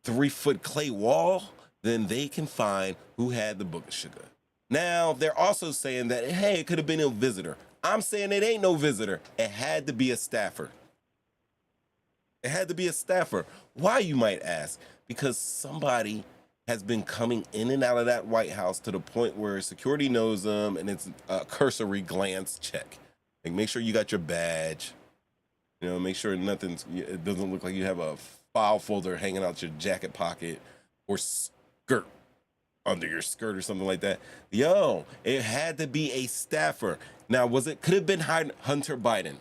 3-foot clay wall, then they can find who had the booger sugar. Now, they're also saying that, hey, it could have been a visitor. I'm saying it ain't no visitor. It had to be a staffer. It had to be a staffer. Why, you might ask? Because somebody has been coming in and out of that White House to the point where security knows them and it's a cursory glance check. Like, make sure you got your badge. You know, make sure it doesn't look like you have a file folder hanging out your jacket pocket or skirt under your skirt or something like that. Yo, it had to be a staffer. Now, could have been Hunter Biden?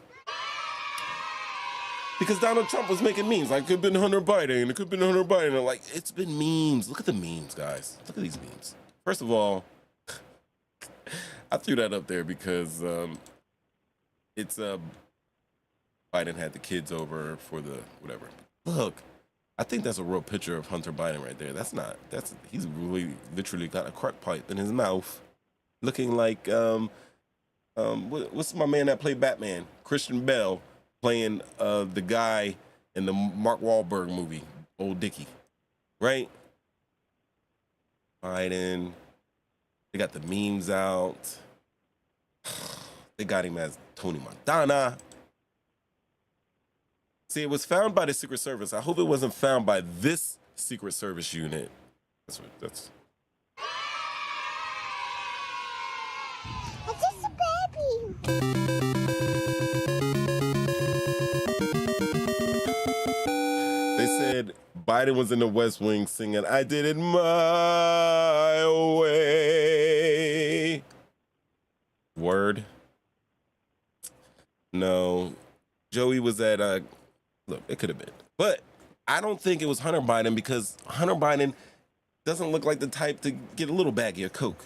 Because Donald Trump was making memes. Like, it could have been Hunter Biden. It could have been Hunter Biden. And like, it's been memes. Look at the memes, guys. Look at these memes. First of all, I threw that up there because it's Biden had the kids over for the whatever. Look, I think that's a real picture of Hunter Biden right there. He's really literally got a crack pipe in his mouth, looking like what's my man that played Batman? Christian Bale playing the guy in the Mark Wahlberg movie, Old Dickie, right? Biden, they got the memes out. They got him as Tony Montana. See, it was found by the Secret Service. I hope it wasn't found by this Secret Service unit. That's. It's just a baby. They said Biden was in the West Wing singing, "I did it my way." Word. No. Joey was at look, it could have been. But I don't think it was Hunter Biden because Hunter Biden doesn't look like the type to get a little baggie of coke.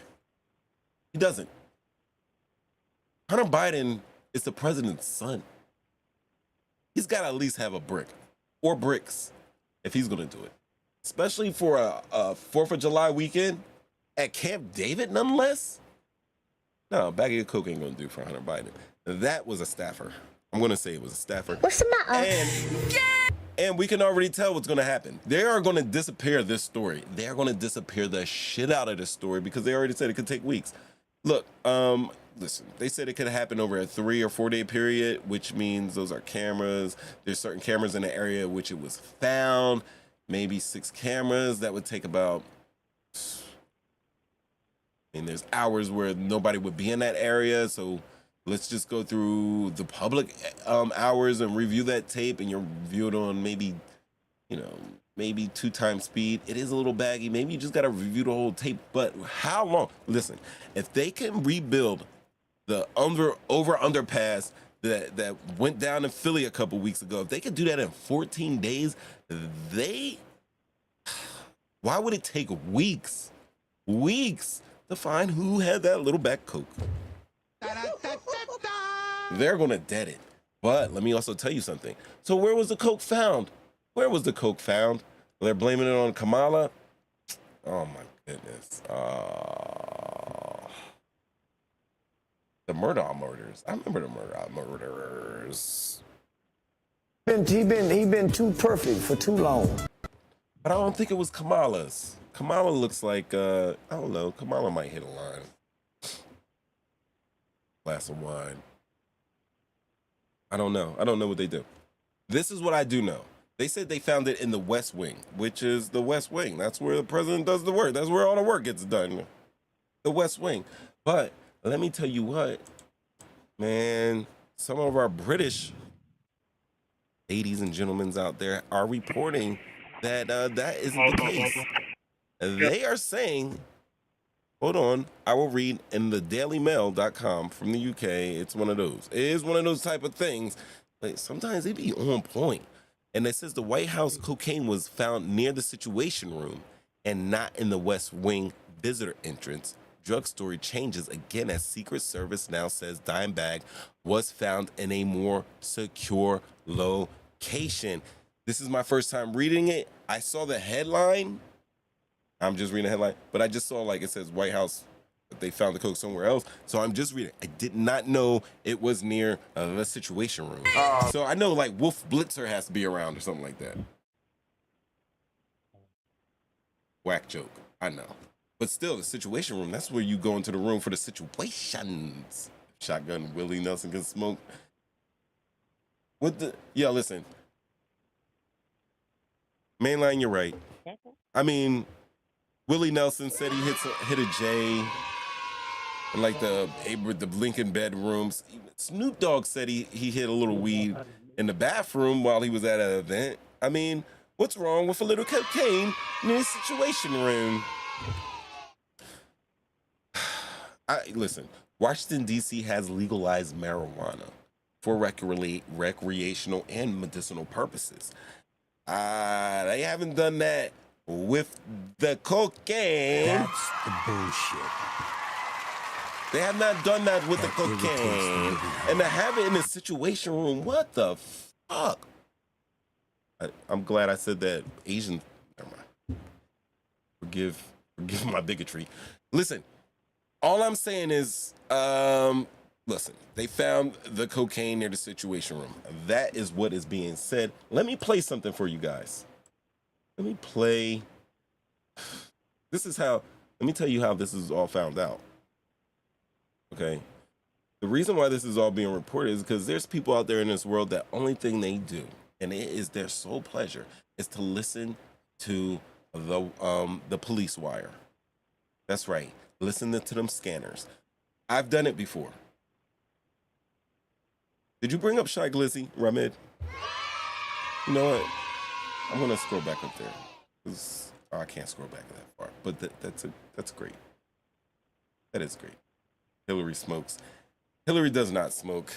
He doesn't. Hunter Biden is the president's son. He's got to at least have a brick or bricks if he's going to do it, especially for a 4th of July weekend at Camp David, nonetheless. No, a baggie of coke ain't going to do for Hunter Biden. That was a staffer. I'm going to say it was a staffer. What's the matter? And we can already tell what's going to happen. They are going to disappear this story. They are going to disappear the shit out of this story because they already said it could take weeks. Look, listen, they said it could happen over a 3 or 4 day period, which means those are cameras. There's certain cameras in the area which it was found, maybe 6 cameras. That would take about, there's hours where nobody would be in that area. So let's just go through the public hours and review that tape, and you'll review it on maybe 2 times speed. It is a little baggy. Maybe you just got to review the whole tape. But how long? Listen, if they can rebuild the underpass that went down in Philly a couple weeks ago, if they could do that in 14 days, why would it take weeks to find who had that little back coke? They're going to dead it. But let me also tell you something. So where was the coke found? Where was the coke found? They're blaming it on Kamala. Oh my goodness. The Murdaugh murders. I remember the Murdaugh murders. He been too perfect for too long. But I don't think it was Kamala's. Kamala looks like, I don't know, Kamala might hit a line. Glass of wine. I don't know. I don't know what they do. This is what I do know. They said they found it in the West Wing, which is the West Wing. That's where the president does the work. That's where all the work gets done. The West Wing. But let me tell you what, man, some of our British ladies and gentlemen out there are reporting that that isn't the case. They are saying, hold on, I will read in the dailymail.com from the UK. It's one of those. It is one of those type of things. But sometimes they be on point. And it says the White House cocaine was found near the Situation Room and not in the West Wing visitor entrance. Drug story changes again as Secret Service now says dime bag was found in a more secure location. This is my first time reading it. I saw the headline. I'm just reading the headline, but I just saw like it says White House, but they found the coke somewhere else. So I'm just reading. I did not know it was near the Situation Room. So I know like Wolf Blitzer has to be around or something like that. Whack joke, I know. But still, the Situation Room, that's where you go into the room for the situations. Shotgun Willie Nelson can smoke. Yeah, listen. Mainline, you're right. I mean, Willie Nelson said he hit a J in like the Lincoln bedrooms. Snoop Dogg said he hit a little weed in the bathroom while he was at an event. I mean, what's wrong with a little cocaine in the Situation Room? Listen, Washington, D.C. has legalized marijuana for recreational and medicinal purposes. They haven't done that with the cocaine. That's the bullshit. They have not done that with the cocaine. And to have it in the Situation Room, what the fuck? I'm glad I said that. Asian, never mind. Forgive my bigotry. Listen, all I'm saying is, listen, they found the cocaine near the Situation Room. That is what is being said. Let me play something for you guys. Let me play. Let me tell you how this is all found out. Okay. The reason why this is all being reported is because there's people out there in this world that only thing they do, and it is their sole pleasure, is to listen to the police wire. That's right. Listen to them scanners. I've done it before. Did you bring up Shy Glizzy, Ramid? You know what? I'm gonna scroll back up there. I can't scroll back that far. But that's great. That is great. Hillary smokes. Hillary does not smoke.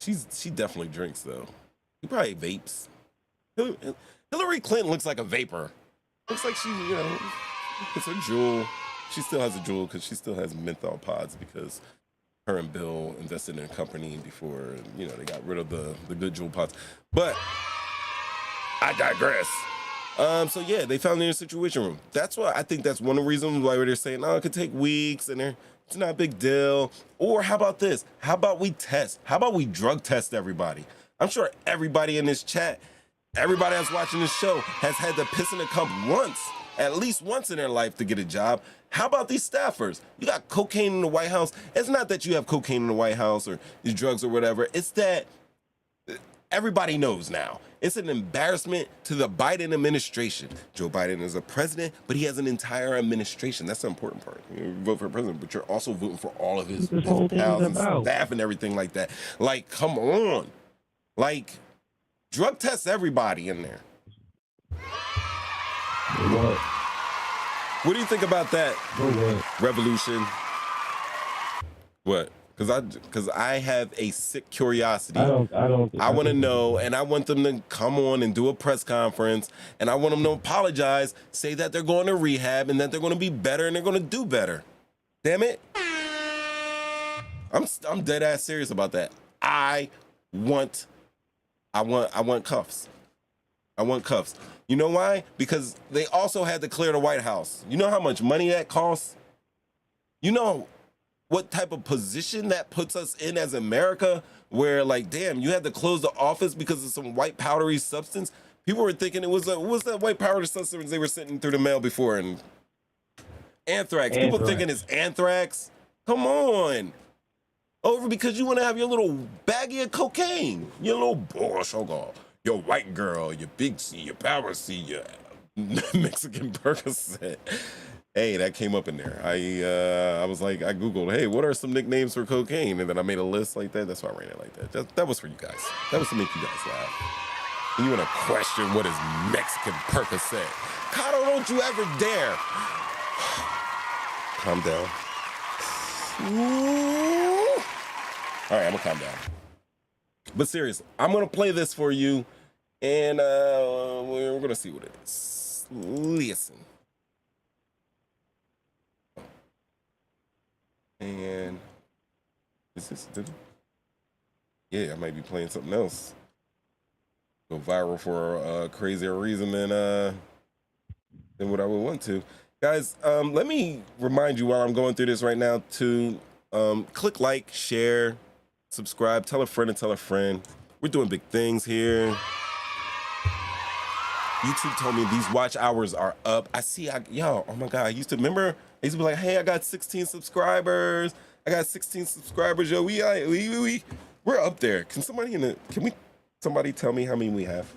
She definitely drinks though. She probably vapes. Hillary Clinton looks like a vapor. Looks like she, it's her jewel. She still has a jewel because she still has menthol pods because her and Bill invested in a company before, they got rid of the good jewel pods. But I digress. So yeah, they found it in a situation room. That's why I think that's one of the reasons why they're saying, it could take weeks and it's not a big deal. Or how about this? How about we test? How about we drug test everybody? I'm sure everybody in this chat, everybody that's watching this show has had to piss in a cup once, at least once in their life to get a job. How about these staffers? You got cocaine in the White House. It's not that you have cocaine in the White House or these drugs or whatever. It's that everybody knows now. It's an embarrassment to the Biden administration. Joe Biden is a president, but he has an entire administration. That's the important part. You vote for president, but you're also voting for all of his pals and staff and everything like that. Like, come on. Like, drug test everybody in there. What do you think about that revolution? What? Because I have a sick curiosity. I want to know, and I want them to come on and do a press conference, and I want them to apologize, say that they're going to rehab, and that they're going to be better, and they're going to do better. Damn it! I'm dead ass serious about that. I want cuffs. I want cuffs. You know why? Because they also had to clear the White House. You know how much money that costs? You know what type of position that puts us in as America, where like, damn, you had to close the office because of some white powdery substance. People were thinking it was what was that white powdery substance they were sending through the mail before? And anthrax. People thinking it's anthrax. Come on. Over because you want to have your little baggie of cocaine, your little boy sugar, your white girl, your big C, your power C, your Mexican Percocet. Hey, that came up in there. I was like, I Googled, hey, what are some nicknames for cocaine? And then I made a list like that. That's why I ran it like that. That was for you guys. That was to make you guys laugh. And you want to question what is Mexican Percocet? Cotto, don't you ever dare. Calm down. Ooh. All right, I'm going to calm down. But seriously, I'm going to play this for you, and we're going to see what it is. Listen. And is this? Yeah, I might be playing something else. Go viral for a crazier reason than what I would want to. Guys, let me remind you while I'm going through this right now to click like, share, subscribe, tell a friend and tell a friend. We're doing big things here. YouTube told me these watch hours are up. I see, oh my God, I used to be like, hey, I got 16 subscribers. I got 16 subscribers, yo. We're up there. Can somebody tell me how many we have?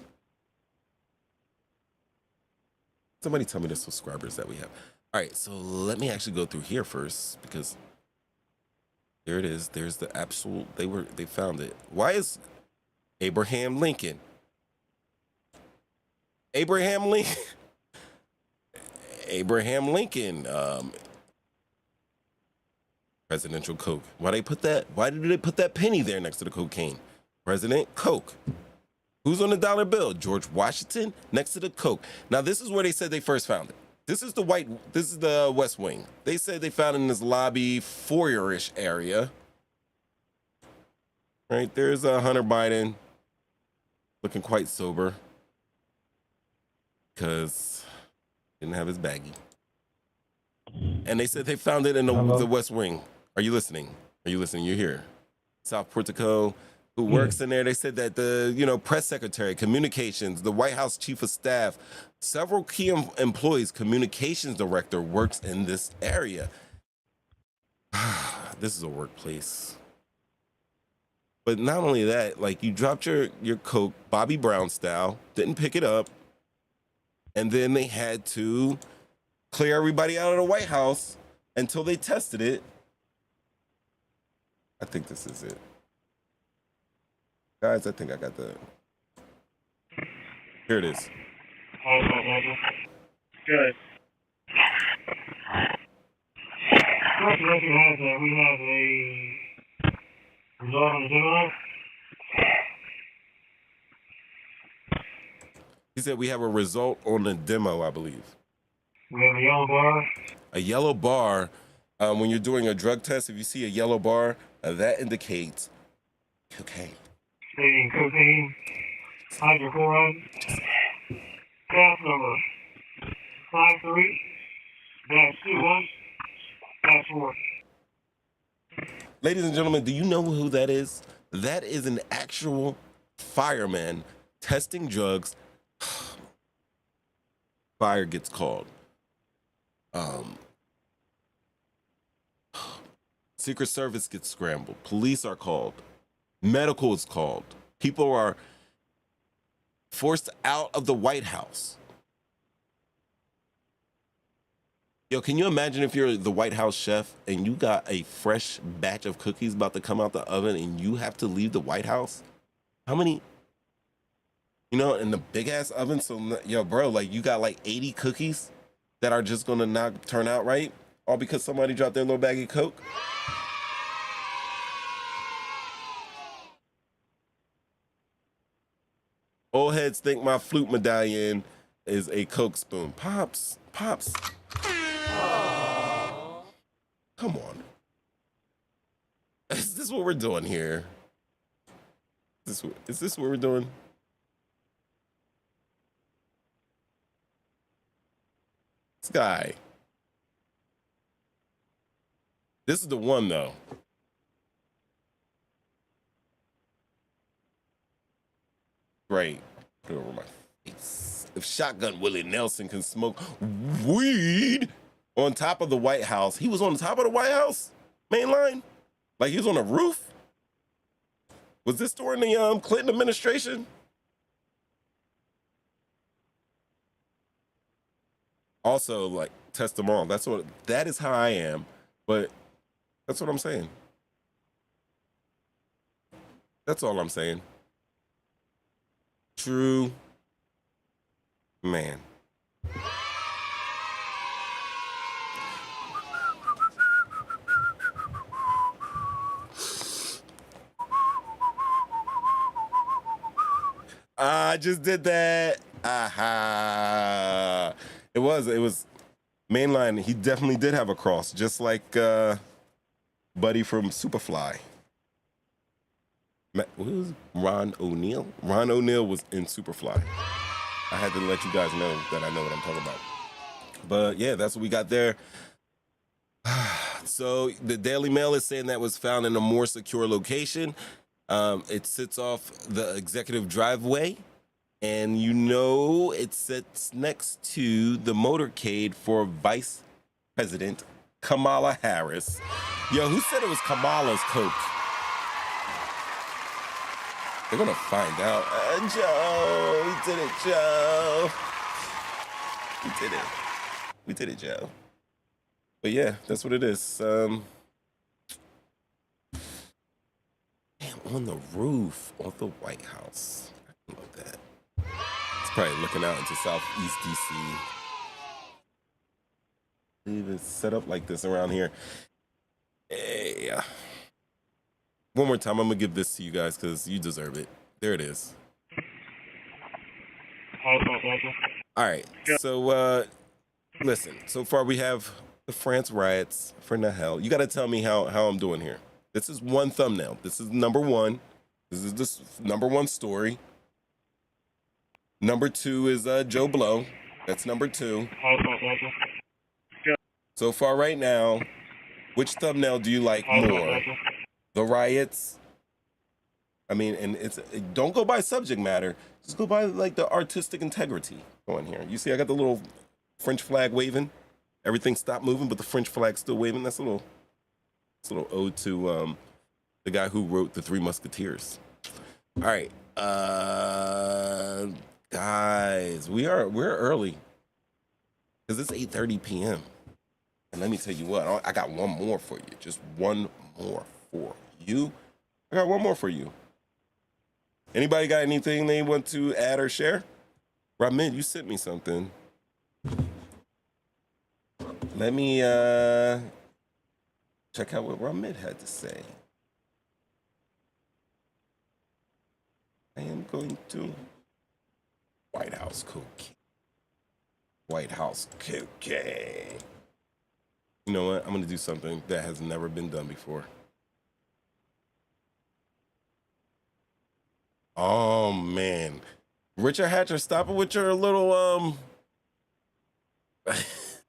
Somebody tell me the subscribers that we have. All right, so let me actually go through here first because there it is. There's the absolute, they found it. Why is Abraham Lincoln? Abraham Lincoln, presidential Coke. Why did they put that penny there next to the cocaine? President Coke. Who's on the dollar bill? George Washington next to the Coke. Now this is where they said they first found it. This is the West Wing. They said they found it in this lobby foyer-ish area. Right, there's Hunter Biden looking quite sober because he didn't have his baggie. And they said they found it in the West Wing. Are you listening? You're here. South Portico, who works in there. They said that the press secretary, communications, the White House chief of staff, several key employees, communications director works in this area. This is a workplace. But not only that, like you dropped your Coke, Bobby Brown style, didn't pick it up, and then they had to clear everybody out of the White House until they tested it. I think this is it. Guys, I think I got the... Here it is. Good. We have a result on the demo. He said we have a result on the demo, I believe. We have a yellow bar. A yellow bar, when you're doing a drug test, if you see a yellow bar, that indicates cocaine. Stating cocaine, hydrochloride, class number 53-21-4. Ladies and gentlemen, do you know who that is? That is an actual fireman testing drugs. Fire gets called. Secret Service gets scrambled. Police are called. Medical is called. People are forced out of the White House. Yo, can you imagine if you're the White House chef and you got a fresh batch of cookies about to come out the oven and you have to leave the White House? How many, in the big ass oven? So, yo, bro, like you got like 80 cookies that are just gonna not turn out right, all because somebody dropped their little bag of Coke? Old heads think my flute medallion is a Coke spoon. Pops. Come on. Is this what we're doing here? Is this what we're doing? This guy. This is the one, though. Right. Put it over my face. If Shotgun Willie Nelson can smoke weed on top of the White House, he was on the top of the White House main line? Like he was on a roof? Was this during the Clinton administration? Also, like, test them all. That is how I am, but that's what I'm saying. That's all I'm saying. True man. I just did that. Aha. It was mainline. He definitely did have a cross, just like Buddy from Superfly. Who was Ron O'Neal? Ron O'Neal was in Superfly. I had to let you guys know that I know what I'm talking about. But yeah, that's what we got there. So the Daily Mail is saying that was found in a more secure location. It sits off the executive driveway, and it sits next to the motorcade for Vice President Kamala Harris. Yo, who said it was Kamala's Coke? They're gonna find out. Joe, we did it, Joe. We did it, Joe. But yeah, that's what it is. Man, on the roof of the White House. I love that. It's probably looking out into Southeast DC. It's set up like this around here. Hey. One more time, I'm gonna give this to you guys because you deserve it. There it is. All right. So listen, so far we have the France riots for Nahel. You gotta tell me how I'm doing here. This is one thumbnail. This is number one. This is this number one story. Number two is Joe Blow. That's number two. So far right now, which thumbnail do you like more? The riots? I mean, and don't go by subject matter. Just go by like the artistic integrity going here. You see, I got the little French flag waving. Everything stopped moving, but the French flag's still waving. That's a little ode to the guy who wrote The Three Musketeers. All right, guys, we're early because it's 8:30 p.m. And let me tell you what, I got one more for you. Just one more for you. I got one more for you. Anybody got anything they want to add or share? Ramid, you sent me something. Let me check out what Ramid had to say. I am going to White House cocaine. White House cocaine. You know what? I'm gonna do something that has never been done before. Oh man, Richard Hatcher, stop it with your little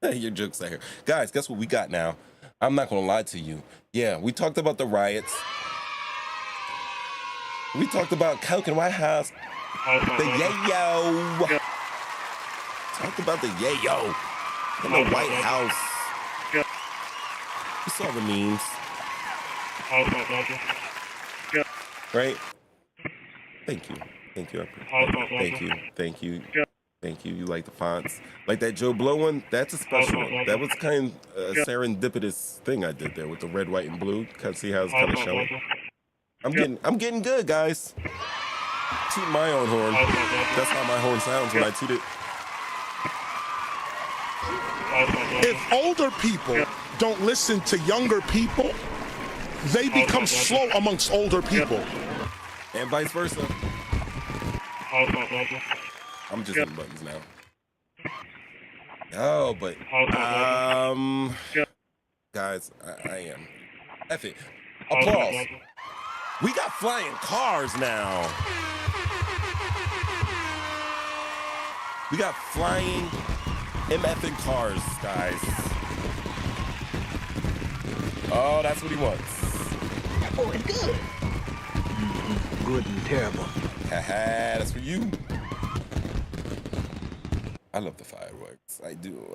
your jokes out here, guys. Guess what we got now? I'm not gonna lie to you. Yeah, we talked about the riots. We talked about coke in White House. The yayo. Talked about the yayo in the White House. We saw the memes. Right? Thank you. Thank you. Thank you. Thank you. Thank you. You like the fonts. Like that Joe Blow one? That's a special one. That was kind of a serendipitous thing I did there with the red, white, and blue. Kind of see how it's kind of showing. I'm getting good, guys. Toot my own horn. That's how my horn sounds when I toot it. If older people don't listen to younger people, they become slow amongst older people. And vice versa. I'm just hitting buttons now. Oh, but guys, I am. F it. Applause. We got flying cars now. We got flying MFing cars, guys. Oh, that's what he wants. That boy is good. Good and terrible. Haha, that's for you. I love the fireworks. I do.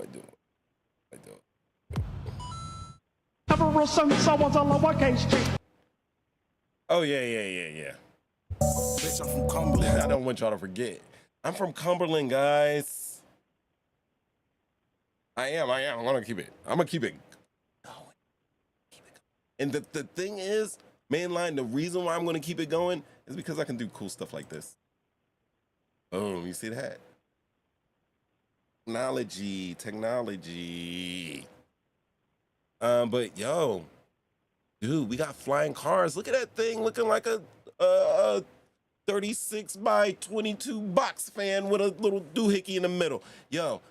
Several sons on Lower K Street. Oh, yeah. Bitch, I'm from Cumberland. I don't want y'all to forget. I'm from Cumberland, guys. I am. I'm gonna keep it going. And the thing is, mainline, the reason why I'm gonna keep it going is because I can do cool stuff like this. Boom, you see that? Technology. But yo, dude, we got flying cars. Look at that thing looking like a 36 by 22 box fan with a little doohickey in the middle. Yo,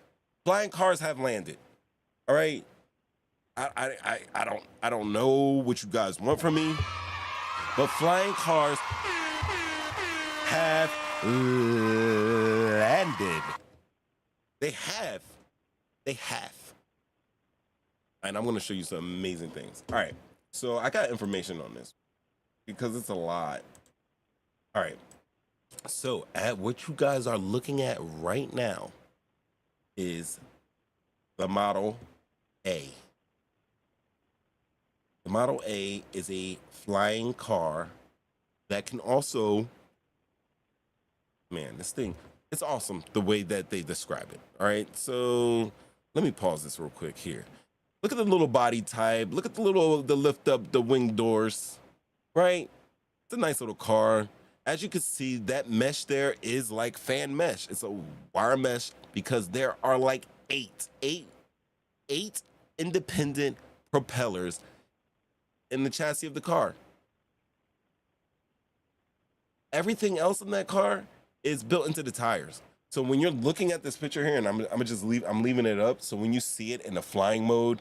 flying cars have landed. All right. I don't know what you guys want from me, but flying cars have landed. They have. And I'm gonna show you some amazing things. All right. So I got information on this because it's a lot. All right. So at what you guys are looking at right now is the Model A. The Model A is a flying car that can also, man, this thing, it's awesome the way that they describe it. All right. So let me pause this real quick here. Look at the little body type. Look at the lift up the wing doors, right? It's a nice little car. As you can see, that mesh there is like fan mesh. It's a wire mesh because there are like eight independent propellers in the chassis of the car. Everything else in that car is built into the tires. So when you're looking at this picture here, and I'm leaving it up. So when you see it in the flying mode,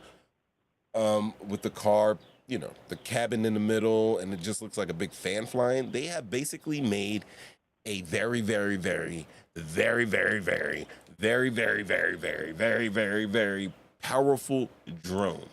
with the car, you know, the cabin in the middle, and it just looks like a big fan flying, they have basically made a very, very, very, very, very, very, very, very, very, very, very, very, very powerful drone.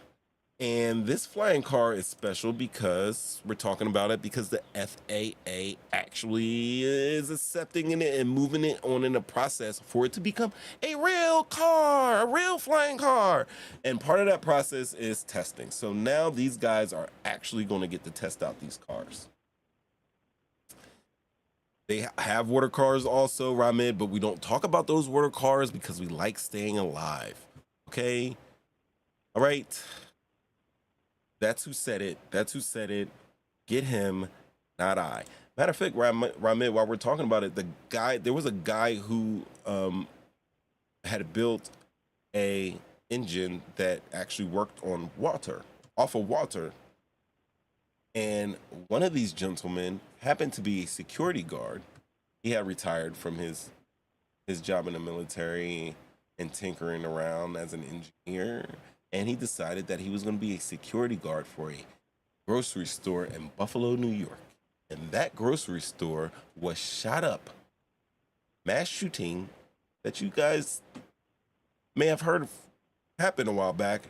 And this flying car is special because we're talking about it because the FAA actually is accepting it and moving it on in a process for it to become a real car, a real flying car. And part of that process is testing. So now these guys are actually going to get to test out these cars. They have water cars also, Ramid, but we don't talk about those water cars because we like staying alive. Okay? All right. That's who said it. Get him, not I. Matter of fact, Ramid, while we're talking about it, there was a guy who had built a engine that actually worked on water, off of water. And one of these gentlemen happened to be a security guard. He had retired from his job in the military, and tinkering around as an engineer, and he decided that he was going to be a security guard for a grocery store in Buffalo, New York. And that grocery store was shot up. Mass shooting that you guys may have heard happened a while back.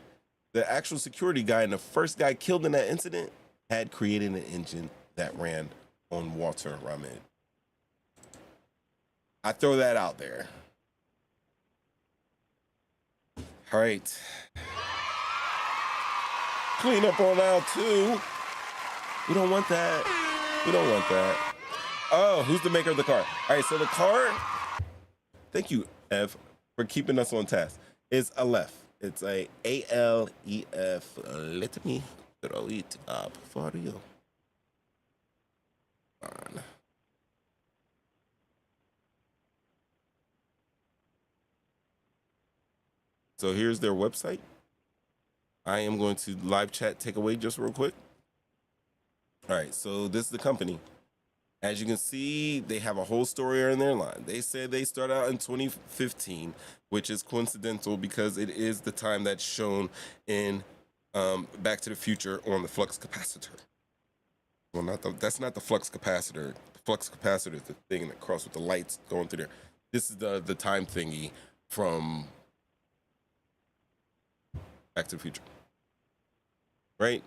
The actual security guy and the first guy killed in that incident had created an engine that ran on water, Ramen. I throw that out there. All right. Clean up on aisle 2. We don't want that. We don't want that. Oh, who's the maker of the car? All right, so the car, thank you, Ev, for keeping us on task, is Aleph. It's a A-L-E-F. Let me throw it up for you. On. So here's their website. I am going to live chat takeaway just real quick. All right, so this is the company. As you can see, they have a whole story in their line. They said they started out in 2015, which is coincidental because it is the time that's shown in Back to the Future on the flux capacitor. Well, that's not the flux capacitor. The flux capacitor is the thing that crosses with the lights going through there. This is the time thingy from Back to the Future, right?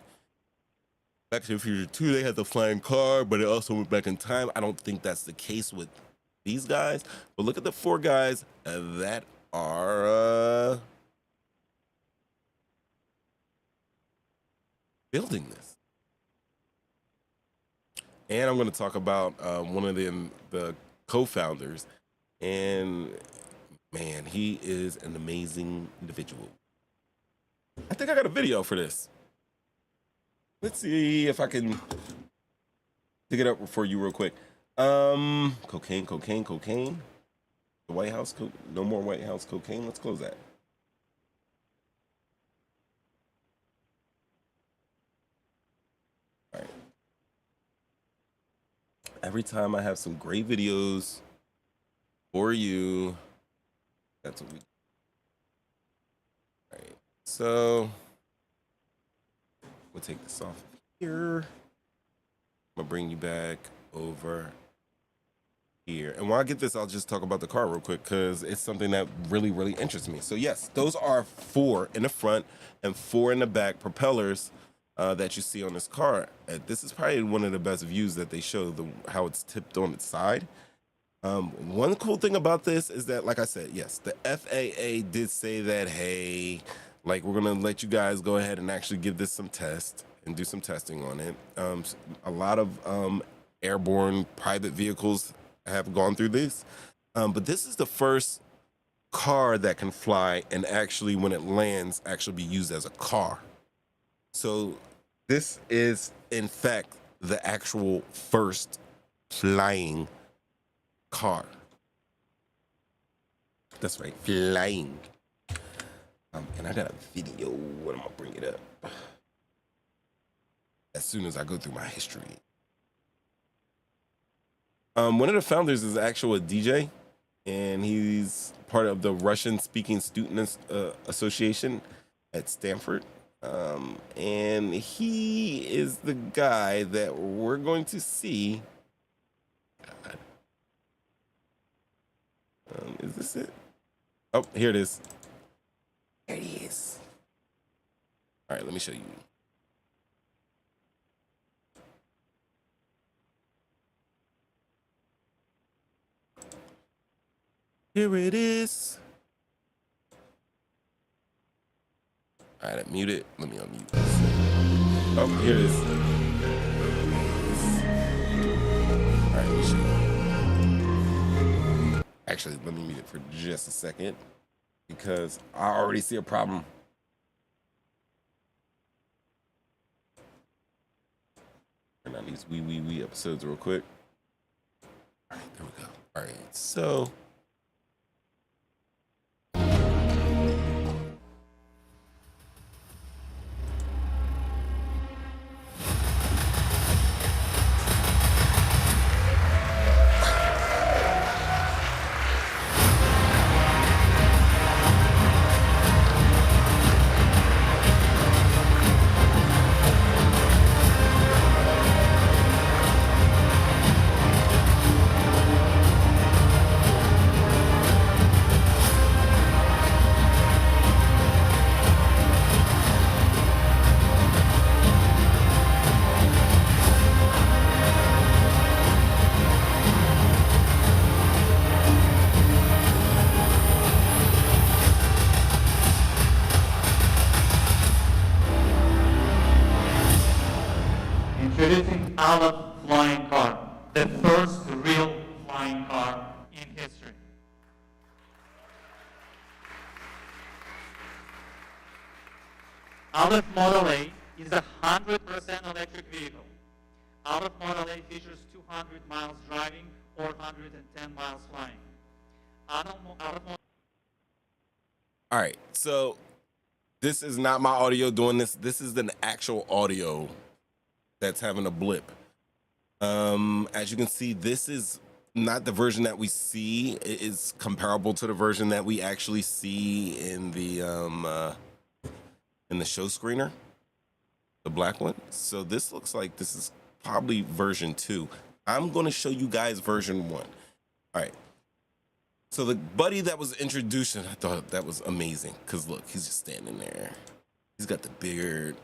Back to the Future 2, they had the flying car, but it also went back in time. I don't think that's the case with these guys, but look at the 4 guys that are building this. And I'm going to talk about one of them, the co-founders, and man, he is an amazing individual. I think I got a video for this. Let's see if I can dig it up for you real quick. Cocaine. The White House, no more White House cocaine. Let's close that. All right. Every time I have some great videos for you, that's what we do. All right. So we'll take this off here. I'm gonna bring you back over here. And while I get this, I'll just talk about the car real quick because it's something that really, really interests me. So yes, those are 4 in the front and 4 in the back propellers that you see on this car. This is probably one of the best views that they show, how it's tipped on its side. One cool thing about this is that, like I said, yes, the FAA did say that, hey, like, we're going to let you guys go ahead and actually give this some tests and do some testing on it. A lot of airborne private vehicles have gone through this. But this is the first car that can fly and actually, when it lands, actually be used as a car. So this is, in fact, the actual first flying car. That's right, flying. And I got a video, and I'm gonna bring it up as soon as I go through my history. One of the founders is actually a DJ, and he's part of the Russian-speaking Student Association at Stanford. And he is the guy that we're going to see. Is this it? Oh, here it is. There it is. All right, let me show you. Here it is. All right, I mute it. Let me unmute this. Oh, here it is. All right, let me show you. Actually, let me mute it for just a second, because I already see a problem. Turn on these wee episodes real quick. All right, there we go. All right, so Introducing Aleph flying car, the first real flying car in history. Aleph Model A is a 100% electric vehicle. Aleph Model A features 200 miles driving or 110 miles flying. All right, so this is not my audio doing this. This is an actual audio that's having a blip. As you can see, this is not the version that we see. It is comparable to the version that we actually see in the show screener, the black one. So this looks like this is probably version 2. I'm going to show you guys version 1. All right. So the buddy that was introduced, I thought that was amazing because look, he's just standing there. He's got the beard.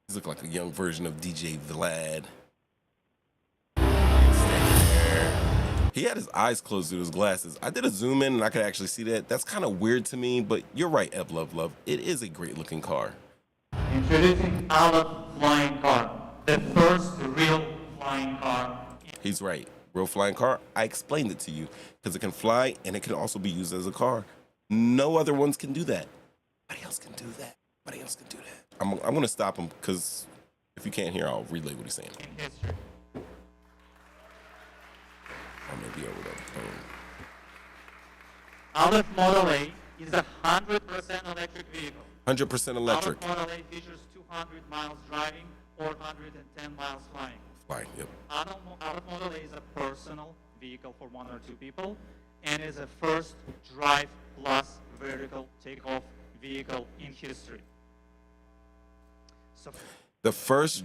He's looking like a young version of DJ Vlad. Standing there. He had his eyes closed with his glasses. I did a zoom in and I could actually see that. That's kind of weird to me, but you're right, Eb Love Love. It is a great looking car. Introducing Aleph flying car, the first real flying car. He's right. Real flying car. I explained it to you because it can fly and it can also be used as a car. No other ones can do that. Nobody else can do that. Nobody else can do that. I'm going to stop him because if you can't hear, I'll relay what he's saying. In history. Or maybe over there. Aleph Model A is a 100% electric vehicle. 100% electric. Aleph Model A features 200 miles driving or 110 miles flying. Flying, yep. Aleph Model A is a personal vehicle for 1 or 2 people and is a first drive plus vertical takeoff vehicle in history. So the first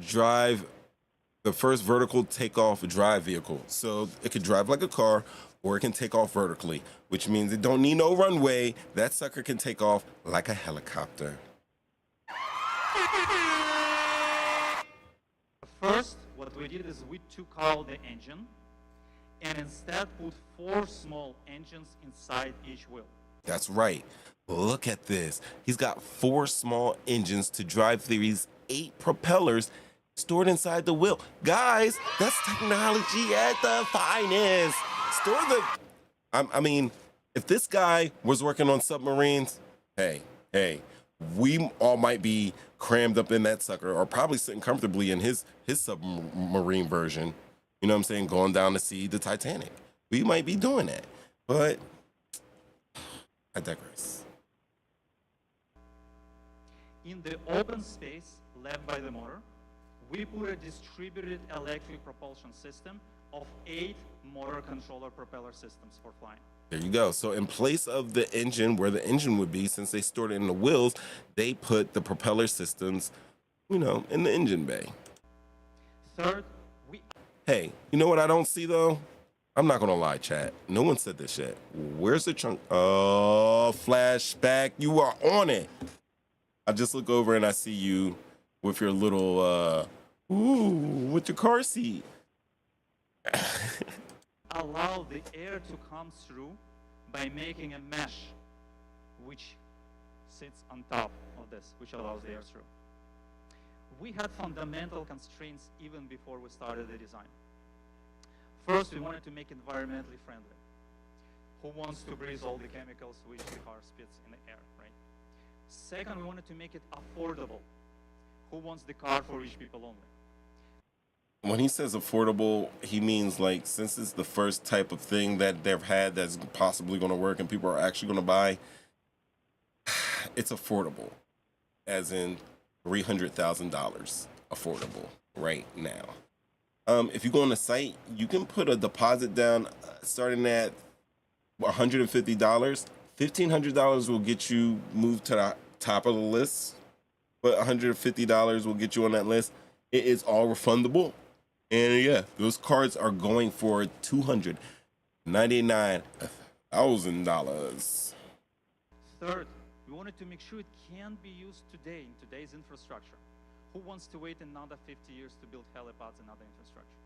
vertical takeoff drive vehicle. So it could drive like a car or it can take off vertically, which means it don't need no runway. That sucker can take off like a helicopter. First, what we did is we took out the engine and instead put 4 small engines inside each wheel. That's right. Look at this. He's got 4 small engines to drive these 8 propellers stored inside the wheel. Guys, that's technology at the finest. I mean, if this guy was working on submarines, hey, we all might be crammed up in that sucker or probably sitting comfortably in his submarine version. You know what I'm saying? Going down to see the Titanic. We might be doing that, but I digress. In the open space left by the motor, we put a distributed electric propulsion system of 8 motor controller propeller systems for flying. There you go. So in place of the engine, where the engine would be, since they stored it in the wheels, they put the propeller systems, in the engine bay. Third, Hey, you know what I don't see though? I'm not gonna lie, chat. No one said this yet. Where's the trunk? Oh, flashback. You are on it. I just look over and I see you with your little, with your car seat. Allow the air to come through by making a mesh which sits on top of this, which allows the air through. We had fundamental constraints even before we started the design. First, we wanted to make it environmentally friendly. Who wants to breathe all the chemicals which the car spits in the air, right? Second, we wanted to make it affordable. Who wants the car for rich people only? When he says affordable, he means like, since it's the first type of thing that they've had that's possibly going to work and people are actually going to buy, it's affordable, as in $300,000 affordable right now. If you go on the site, you can put a deposit down starting at $150. $1,500 will get you moved to the top of the list, but $150 will get you on that list. It is all refundable. And yeah, those cards are going for $299,000. Third, we wanted to make sure it can be used today in today's infrastructure. Who wants to wait another 50 years to build helipads and other infrastructure?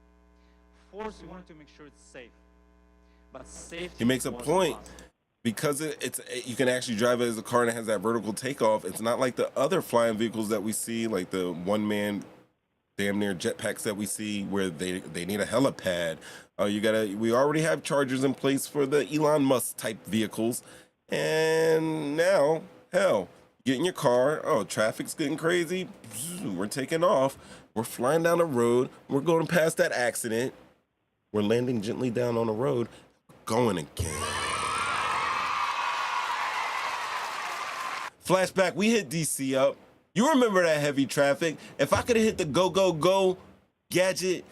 Fourth, we wanted to make sure it's safe. But safety. He makes a point. Because you can actually drive it as a car and it has that vertical takeoff. It's not like the other flying vehicles that we see, like the one-man damn near jetpacks that we see where they need a helipad. We already have chargers in place for the Elon Musk type vehicles. And now, hell, get in your car. Oh, traffic's getting crazy. We're taking off. We're flying down the road. We're going past that accident. We're landing gently down on the road, going again. Flashback, we hit DC up. You remember that heavy traffic? If I could have hit the go, go, go gadget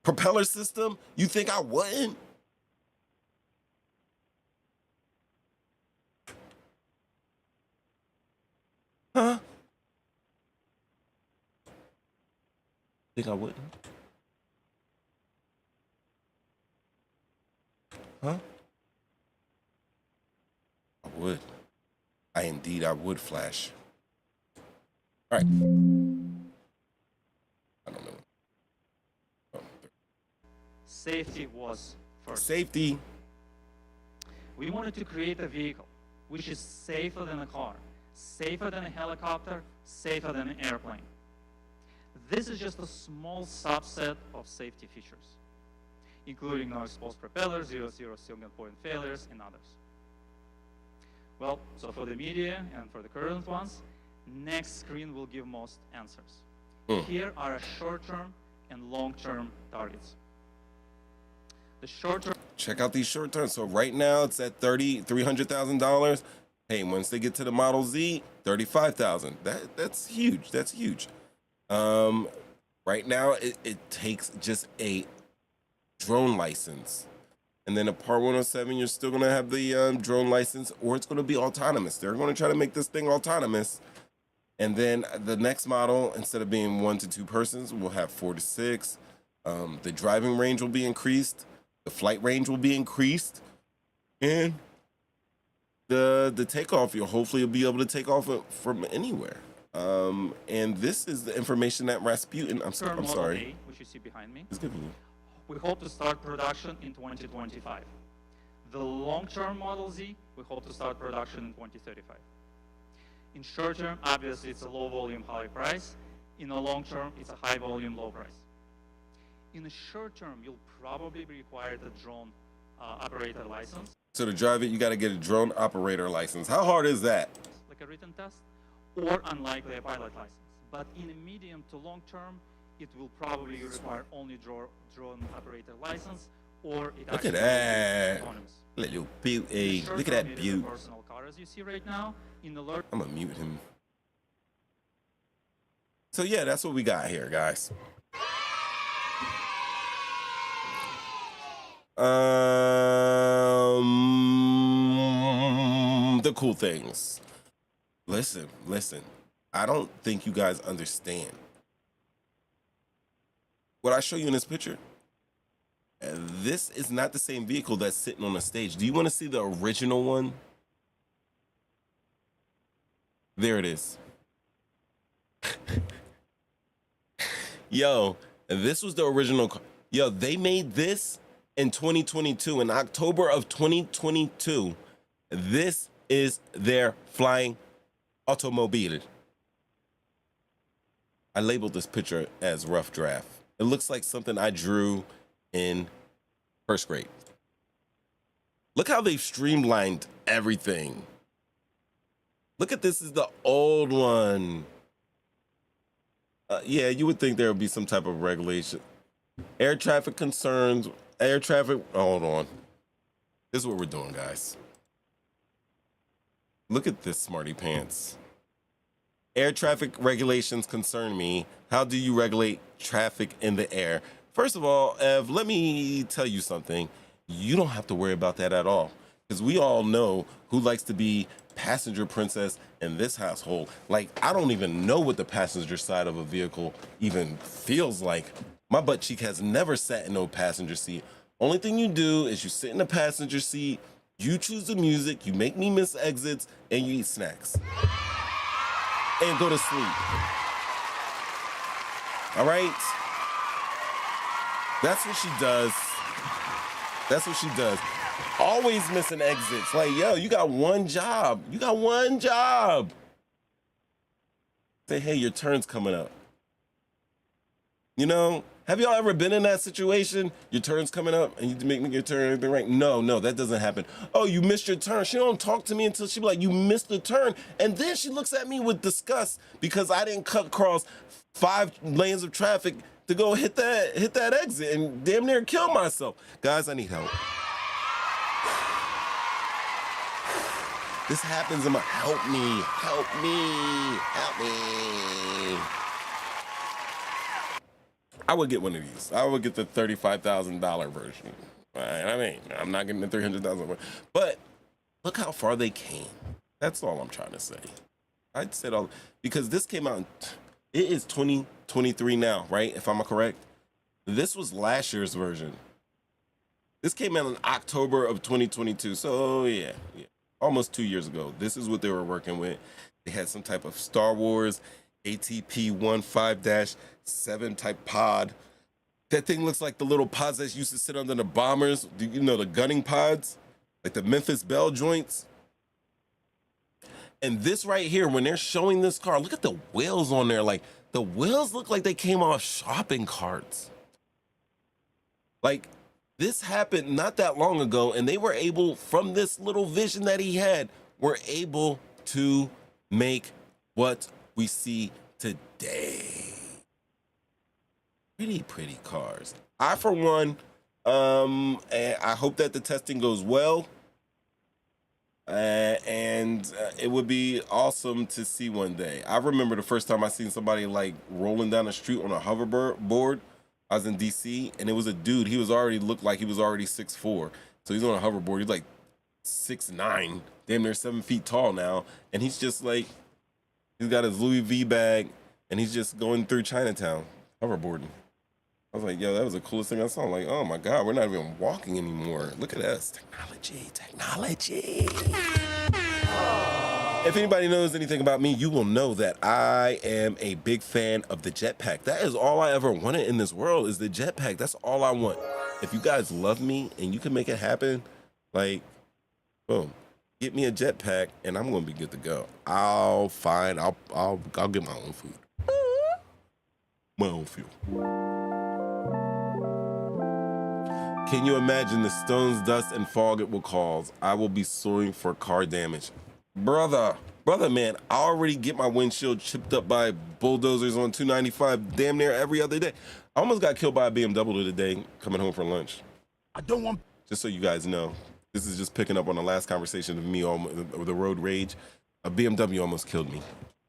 propeller system, you think I wouldn't? Huh? Think I wouldn't? Huh? I would. I would, Flash. All right. I don't know. Oh, Safety was first. Safety. We wanted to create a vehicle which is safer than a car, safer than a helicopter, safer than an airplane. This is just a small subset of safety features, including no exposed propellers, zero single point failures, and others. Well, so for the media and for the current ones, next screen will give most answers. Here are short-term and long-term targets. The short-term. Check out these short-term. So right now it's at $300,000. Hey, once they get to the Model Z, $35,000. That's huge. That's huge. Right now it takes just a drone license. And then a Part 107, you're still going to have the drone license, or it's going to be autonomous. They're going to try to make this thing autonomous. And then the next model, instead of being 1 to 2 persons, we'll have 4 to 6. The driving range will be increased. The flight range will be increased. And the takeoff, you'll be able to take off from anywhere. And this is the information that Rasputin, I'm sorry. A, which you see behind me. It's giving you. We hope to start production in 2025. The long-term Model Z, we hope to start production in 2035. In short term, obviously, it's a low volume, high price. In the long term, it's a high volume, low price. In the short term, you'll probably be required a drone operator license. So to drive it, you got to get a drone operator license. How hard is that? Like a written test, or unlikely a pilot license. But in the medium to long term, it will probably require only drone operator license, or it Look at that. Autonomous. Little beauty. Look at that beauty. Personal car, as you see right now, in the I'm gonna mute him. So yeah, that's what we got here, guys. The cool things. Listen. I don't think you guys understand. What I show you in this picture, this is not the same vehicle that's sitting on the stage. Do you want to see the original one? There it is. Yo, this was the original. Yo, they made this in 2022, in October of 2022. This is their flying automobile. I labeled this picture as rough draft. It looks like something I drew in first grade. Look how they've streamlined everything. Look at this is the old one. Yeah, you would think there would be some type of regulation. Air traffic concerns, hold on. This is what we're doing, guys. Look at this, smarty pants. Air traffic regulations concern me. How do you regulate traffic in the air? First of all, Ev, let me tell you something. You don't have to worry about that at all, because we all know who likes to be passenger princess in this household. Like, I don't even know what the passenger side of a vehicle even feels like. My butt cheek has never sat in no passenger seat. Only thing you do is you sit in the passenger seat, you choose the music, you make me miss exits, and you eat snacks. And go to sleep. All right? That's what she does. That's what she does. Always missing exits. Like, yo, you got one job. You got one job. Say, hey, your turn's coming up. You know, have y'all ever been in that situation? Your turn's coming up and you make your turn and everything right? No, that doesn't happen. Oh, you missed your turn. She don't talk to me until she be like, you missed the turn. And then she looks at me with disgust because I didn't cut across 5 lanes of traffic to go hit that exit and damn near kill myself. Guys, I need help. This happens in my, help me. I would get one of these. I would get the $35,000 version. I mean, I'm not getting the $300,000, but look how far they came. That's all I'm trying to say. I'd say all because this came out. It is 2023 now, right? If I'm correct, this was last year's version. This came out in October of 2022. So yeah, almost 2 years ago. This is what they were working with. They had some type of Star Wars ATP 15-7 type pod. That thing looks like the little pods that used to sit under the bombers. You know, the gunning pods, like the Memphis Bell joints. And this right here, when they're showing this car, look at the wheels on there. Like, the wheels look like they came off shopping carts. Like, this happened not that long ago, and they were able, from this little vision that he had, were able to make what we see today. Pretty cars. I, for one, I hope that the testing goes well. And it would be awesome to see one day. I remember the first time I seen somebody like rolling down the street on a hoverboard. I was in DC, and it was a dude. He was already looked like he was already 6'4". So he's on a hoverboard. He's like 6'9", damn near 7 feet tall now. And he's just like, he's got his Louis V bag, and he's just going through Chinatown hoverboarding. I was like, yo, that was the coolest thing I saw. I'm like, oh my God, we're not even walking anymore. Look at us. Technology. If anybody knows anything about me, you will know that I am a big fan of the jetpack. That is all I ever wanted in this world, is the jetpack. That's all I want. If you guys love me and you can make it happen, like, boom, get me a jetpack and I'm gonna be good to go. I'll get my own food. My own fuel. Can you imagine the stones, dust, and fog it will cause? I will be suing for car damage. Brother, man, I already get my windshield chipped up by bulldozers on 295 damn near every other day. I almost got killed by a BMW today coming home for lunch. I don't want... Just so you guys know, this is just picking up on the last conversation of me, the road rage. A BMW almost killed me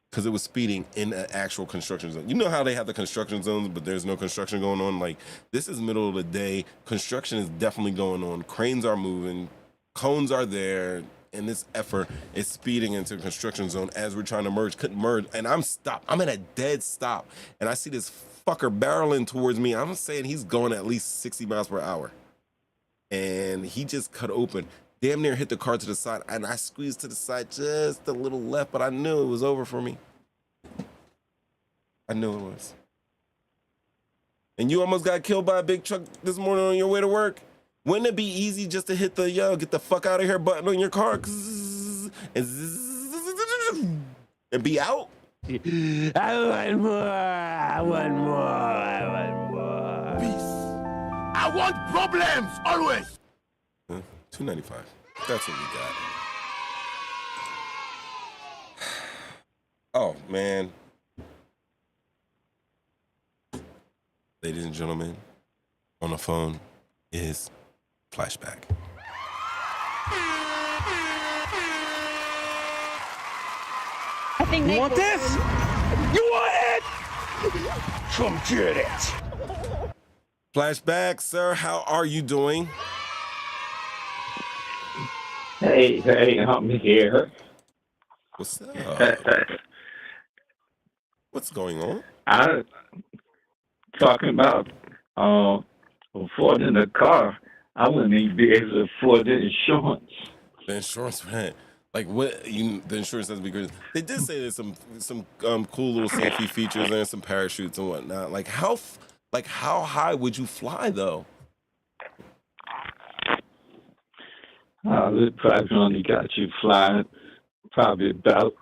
because it was speeding in an actual construction zone. You know how they have the construction zones, but there's no construction going on? Like, this is middle of the day. Construction is definitely going on. Cranes are moving. Cones are there. And this effort is speeding into the construction zone as we're trying to merge. Couldn't merge. And I'm stopped. I'm at a dead stop. And I see this fucker barreling towards me. I'm saying he's going at least 60 miles per hour. And he just cut open. Damn near hit the car to the side, and I squeezed to the side just a little left, but I knew it was over for me. I knew it was. And you almost got killed by a big truck this morning on your way to work? Wouldn't it be easy just to hit the get the fuck out of here button on your car and be out? I want more. Peace. I want problems, always. $295. That's what we got. Oh, man. Ladies and gentlemen, on the phone is Flashback. I think You want this? You want it? Come get it. Flashback, sir, how are you doing? Hey, I'm here. What's up? What's going on? I'm talking about affording a car. I wouldn't even be able to afford the insurance. The insurance, man. Like what? The insurance has to be great. They did say there's some cool little safety features and some parachutes and whatnot. Like how high would you fly though? It probably only got you flying probably about,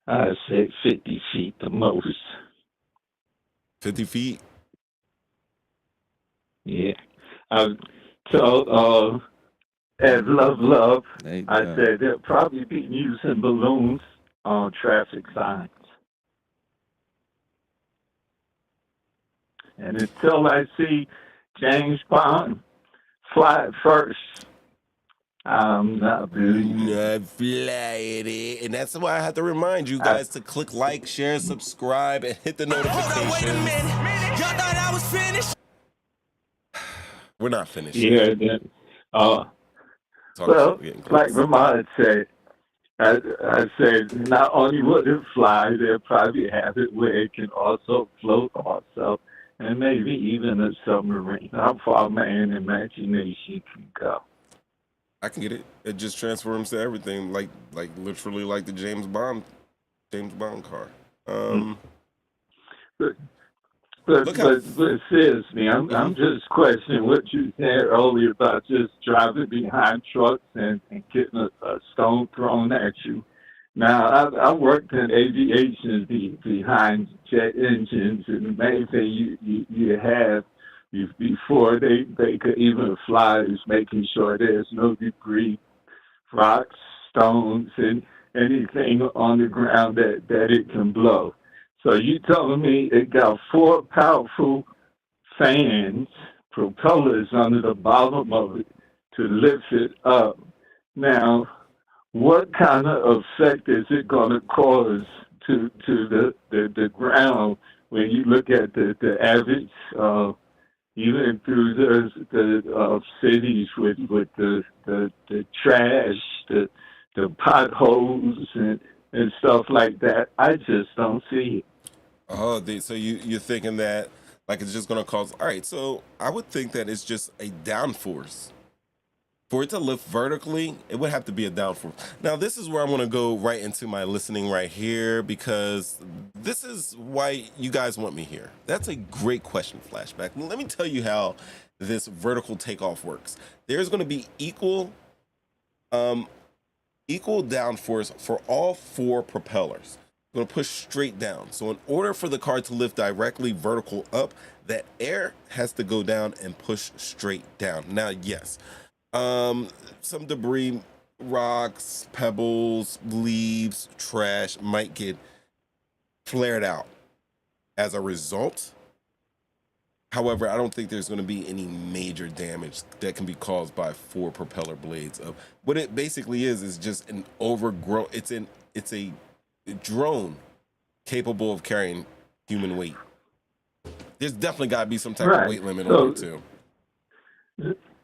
I'd say 50 feet the most. 50 feet? Yeah. So, at Love, I said they'll probably be using balloons on traffic signs. And until I see James Bond fly it first, I'm not believing it. Not flying it. And that's why I have to remind you guys to click like, share, subscribe, and hit the notifications. Hold on, wait a minute. Y'all thought I was finished? We're not finished. Yeah, then, well, like Ramon said, I said not only would it fly, they'll probably have it where it can also float also, and maybe even a submarine. How far man imagination can go. I can get it. It just transforms to everything, like literally like the James Bond car. But seriously, I'm just questioning what you said earlier about just driving behind trucks and getting a stone thrown at you. Now, I worked in aviation behind jet engines, and the main thing you have before they could even fly is making sure there's no debris, rocks, stones, and anything on the ground that it can blow. So you telling me it got 4 powerful fans, propellers under the bottom of it to lift it up. Now, what kind of effect is it going to cause to the ground when you look at the average, even through the cities with the trash, the potholes and stuff like that? I just don't see it. Oh, so you're thinking that like it's just going to cause? All right, so I would think that it's just a downforce. For it to lift vertically, it would have to be a downforce. Now, this is where I'm going to go right into my listening right here, because this is why you guys want me here. That's a great question, Flashback. Let me tell you how this vertical takeoff works. There's going to be equal downforce for all 4 propellers. Going to push straight down. So in order for the car to lift directly vertical up, that air has to go down and push straight down. Now, yes, some debris, rocks, pebbles, leaves, trash might get flared out as a result. However, I don't think there's going to be any major damage that can be caused by 4 propeller blades. What it basically is just an overgrown. It's a drone capable of carrying human weight. There's definitely got to be some type of weight limit on it too.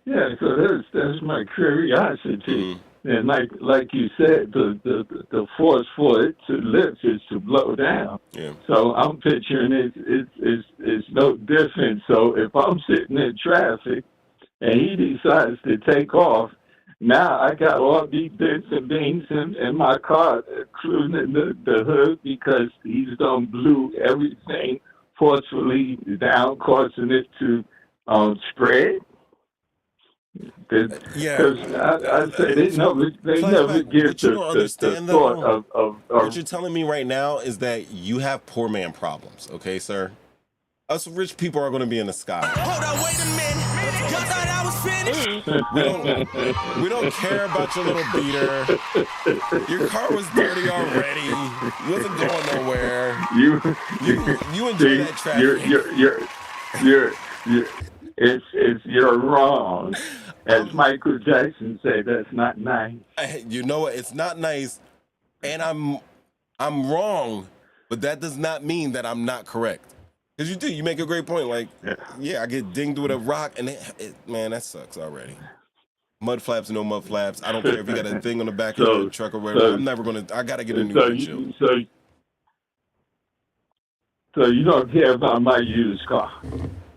Yeah, so that's my curiosity. And like you said, the force for it to lift is to blow down. Yeah. So I'm picturing it's no different. So if I'm sitting in traffic and he decides to take off, now I got all these bits and beans in my car, including the hood, because he's done blew everything forcefully down, causing it to spread. Because I say they never give the thought of what you're telling me right now is that you have poor man problems, okay, sir? Us rich people are going to be in the sky. Hold on, wait a minute. Y'all thought I was finished? We don't care about your little beater. Your car was dirty already. You wasn't going nowhere. You enjoy that traffic. You're wrong. As Michael Jackson said, that's not nice. You know what? It's not nice, and I'm wrong, but that does not mean that I'm not correct. Because you make a great point. Like, yeah, I get dinged with a rock, and man, that sucks already. Mud flaps, no mud flaps. I don't care if you got a thing on the back of your truck or whatever. I'm never gonna. I gotta get a new windshield. So you don't care about my used car?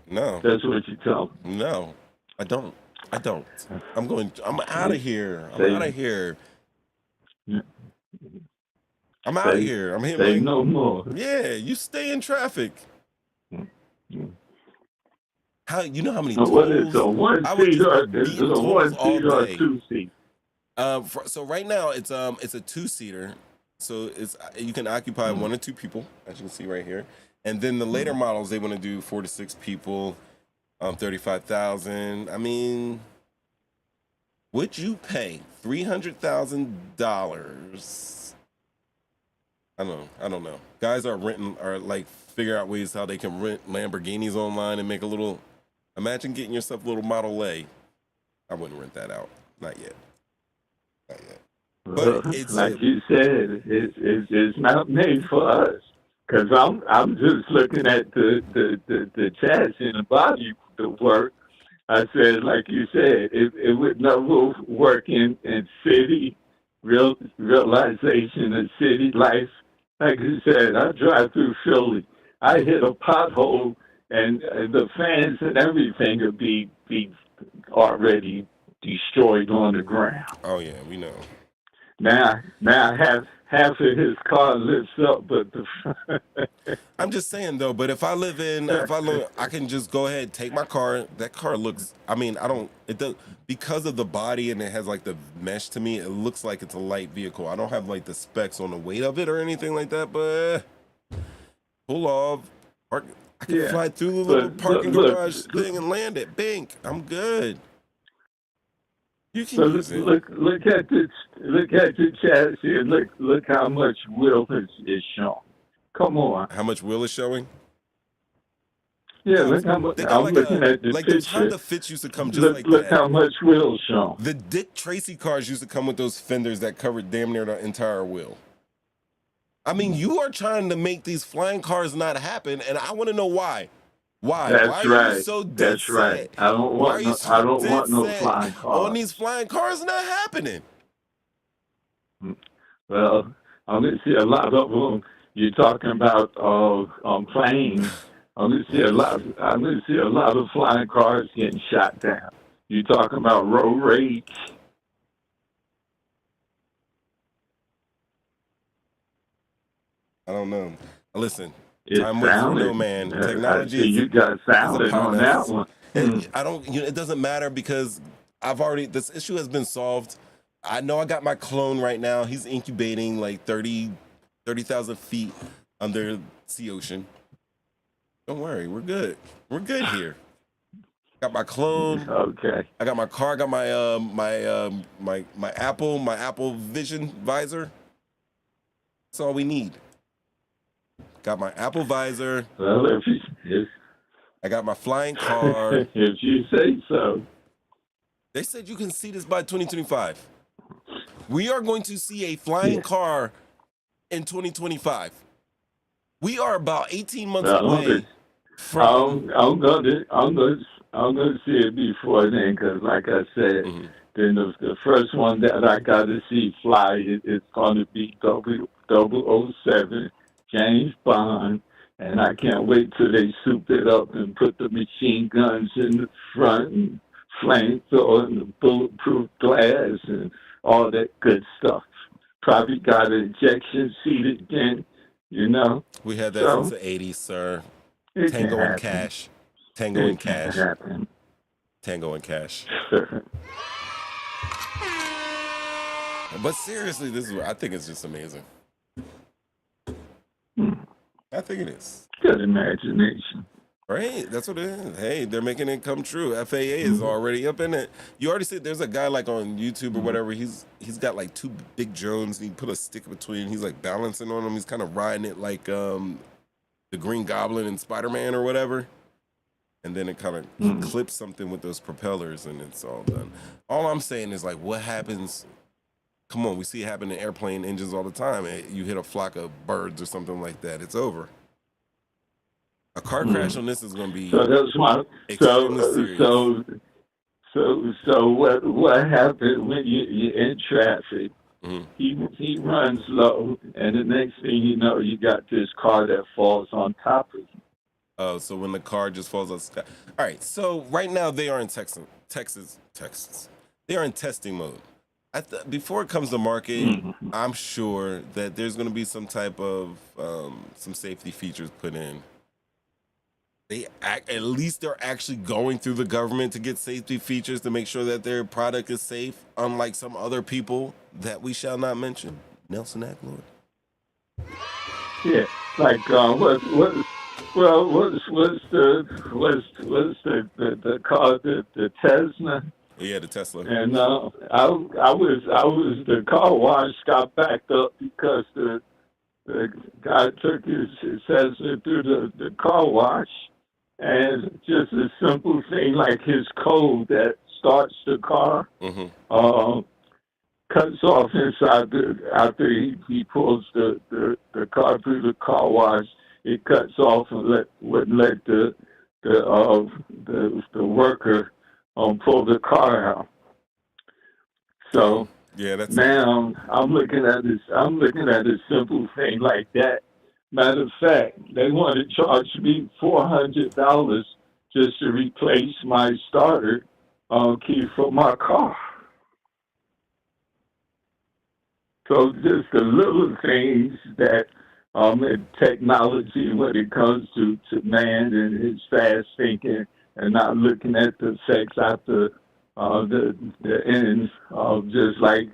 No. That's what you tell me. No, I don't. I'm out of here. I'm out of here. I'm out of here. I'm here. Say no more. Yeah, you stay in traffic. How you know how many tolls? What is a one-seat or a two-seat? So right now it's a 2-seater. So you can occupy 1 or 2 people, as you can see right here. And then the later models, they want to do 4 to 6 people. $35,000. I mean, would you pay $300,000? I don't know. Guys are like figure out ways how they can rent Lamborghinis online and make a little. Imagine getting yourself a little Model A. I wouldn't rent that out. Not yet. Not yet. But it's like you said, it's not made for us. Because I'm just looking at the chassis and the body the work. I said, like you said, it would never work in city realization of city life. Like you said, I drive through Philly. I hit a pothole, and the fans and everything would be already destroyed on the ground. Oh yeah, we know. Now half of his car lifts up, but I'm just saying though. But I can just go ahead, take my car. That car looks. I mean, it does because of the body and it has like the mesh. To me, it looks like it's a light vehicle. I don't have like the specs on the weight of it or anything like that. But pull off, park. I can fly through the little parking garage thing and land it. Bink. I'm good. You can use it. Look at the chassis and look how much wheel is shown. Come on. How much wheel is showing? Yeah, look how much. I'm looking at the picture. Those Honda Fits used to come just like that. Look how much wheel is shown. The Dick Tracy cars used to come with those fenders that covered damn near the entire wheel. I mean, you are trying to make these flying cars not happen, and I want to know why. Why? That's why right. Are you so dead That's right. I don't want no flying cars. On these flying cars not happening. Well, I'm gonna see a lot of them. You're talking about planes. I'm gonna see a lot of flying cars getting shot down. You're talking about road rage. I don't know. Listen. It's time waits for no man. Technology. You got sounded on that one. And I don't. It doesn't matter because this issue has been solved. I know I got my clone right now. He's incubating like 30,000 feet under the ocean. Don't worry, we're good. We're good here. Got my clone. Okay. I got my car. I got my my Apple Vision visor. That's all we need. Got my Apple visor. Well, I got my flying car. If you say so. They said you can see this by 2025. We are going to see a flying car in 2025. We are about 18 months away from. I'm gonna see it before then, because like I said, then the first one that I got to see fly is going to be 007. James Bond, and I can't wait till they soup it up and put the machine guns in the front and flamethrower and the bulletproof glass and all that good stuff. Probably got an ejection seat again, you know. We had that since the 80s, sir. Tango and Cash. Tango and Cash. Tango and Cash. But seriously, I think it's just amazing. I think it is. Good imagination. Right? That's what it is. Hey, they're making it come true. FAA is already up in it. You already see there's a guy like on YouTube or whatever. He's got like two big drones. He put a stick between. He's like balancing on them. He's kind of riding it like the Green Goblin and Spider-Man or whatever. And then it kind of clips something with those propellers and it's all done. All I'm saying is like what happens. Come on, we see it happen in airplane engines all the time. You hit a flock of birds or something like that, it's over. A car crash on this is going to be extremely serious. So what happened when you're in traffic? He runs low, and the next thing you know, you got this car that falls on top of you. Oh, so when the car just falls on the sky. All right, so right now they are in Texas. They are in testing mode. Before it comes to market, I'm sure that there's going to be some type of some safety features put in. At least they're actually going through the government to get safety features to make sure that their product is safe, unlike some other people that we shall not mention. Nelson Ackler. Yeah, like Well, what's the car, the Tesla? Yeah, the Tesla. And I was the car wash got backed up because the guy took his Tesla through the car wash, and just a simple thing like his code that starts the car cuts off inside after he pulls the car through the car wash. It cuts off and wouldn't let the worker pull the car out. So now I'm looking at this. I'm looking at a simple thing like that. Matter of fact, they want to charge me $400 just to replace my starter key for my car. So just the little things that in technology when it comes to man and his fast thinking and not looking at the effects after the end of just like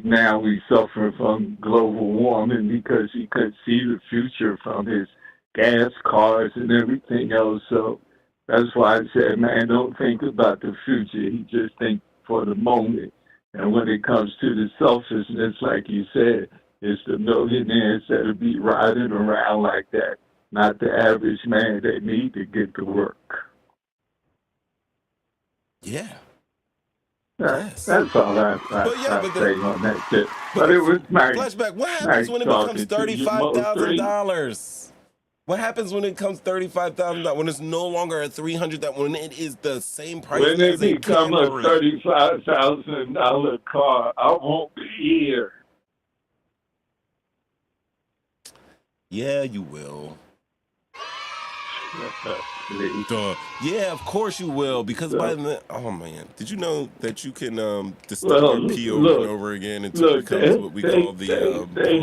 now we suffer from global warming because he couldn't see the future from his gas cars and everything else. So that's why I said, man, don't think about the future. He just think for the moment. And when it comes to the selfishness, like you said, it's the millionaires that'll be riding around like that, not the average man that need to get to work. Yeah. That's all I say on that shit. But it was nice. Flashback, what happens when it becomes $35,000? What happens when it comes $35,000? When it's no longer at $300,000? When it is the same price when as it become a $35,000 car, I won't be here. Yeah, you will. Yeah, of course you will. Because by the oh man, did you know that you can distill your pee over and over again until it becomes what we call the they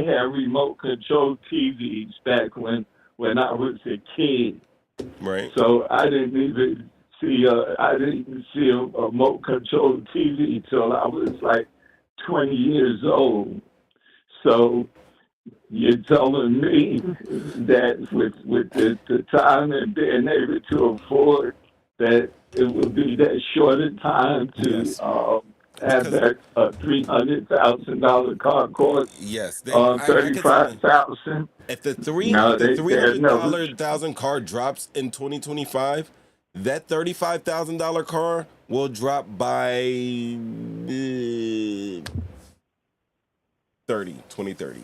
had remote control TVs back when I was a kid. Right. So I didn't even see a remote control TV till I was like 20 years old. So you're telling me that with the time and being able to afford that it would be that short a time to have that $300,000 car cost $35,000. If the $300,000 car drops in 2025, that $35,000 car will drop by 2030.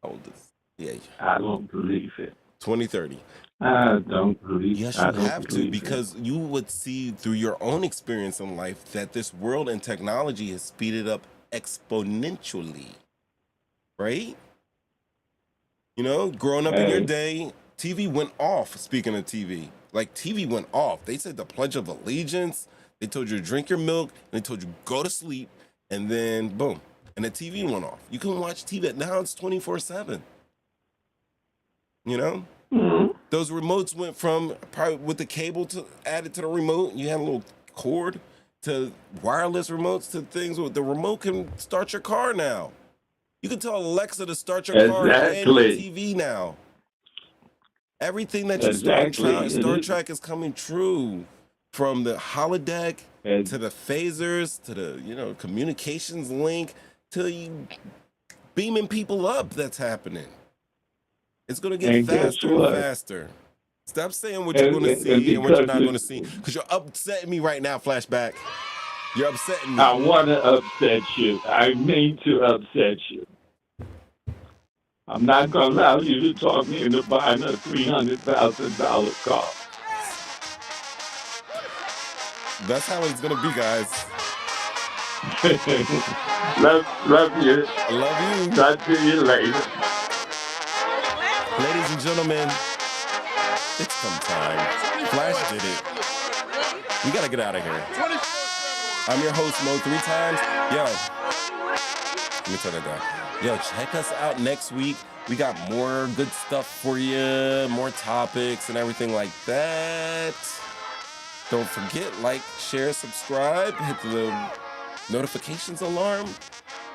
How old is? Yeah. I don't believe it. 2030. I don't believe it. Yes, you have to, because you would see through your own experience in life that this world and technology has speeded up exponentially. Right? You know, growing up in your day, TV went off. Speaking of TV, like TV went off. They said the Pledge of Allegiance. They told you to drink your milk. And they told you go to sleep. And then boom. And the TV went off. You can watch TV. Now it's 24/7. You know? Mm-hmm. Those remotes went from probably with the cable added to the remote. You had a little cord to wireless remotes to things with the remote can start your car now. You can tell Alexa to start your car and your TV now. Everything that you Star Trek is coming true. From the holodeck to the phasers to the communications link to you beaming people up. That's happening. It's gonna get faster and faster. Stop saying what you're gonna see and what you're not gonna see, because you're upsetting me right now. Flashback. You're upsetting me. I want to upset you. I mean to upset you. I'm not gonna allow you to talk me into buying a $300,000 car. That's how it's gonna be, guys. love you. I love you. Talk to you later. Ladies and gentlemen, it's come time. Flash did it. We gotta get out of here. I'm your host, Mo, 3 times. Yo, let me turn it down. Yo, check us out next week. We got more good stuff for you, more topics and everything like that. Don't forget, like, share, subscribe, hit the notifications alarm.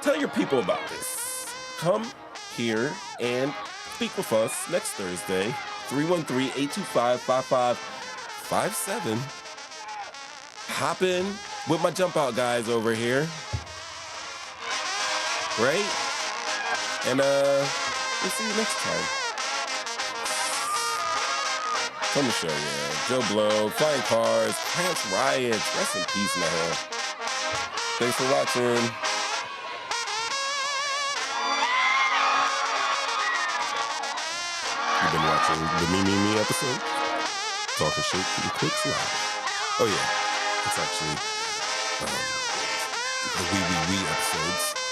Tell your people about this. Come here and speak with us next Thursday, 313-825-5557. Hop in with my jump out guys over here. Right? And we'll see you next time. From the show, yeah. Joe Blow, Flying Cars, Pants Riots. Rest in peace, Nahel. Thanks for watching. You've been watching the Me episode. Talking shit to the quicks live. Oh yeah, it's actually the We episodes.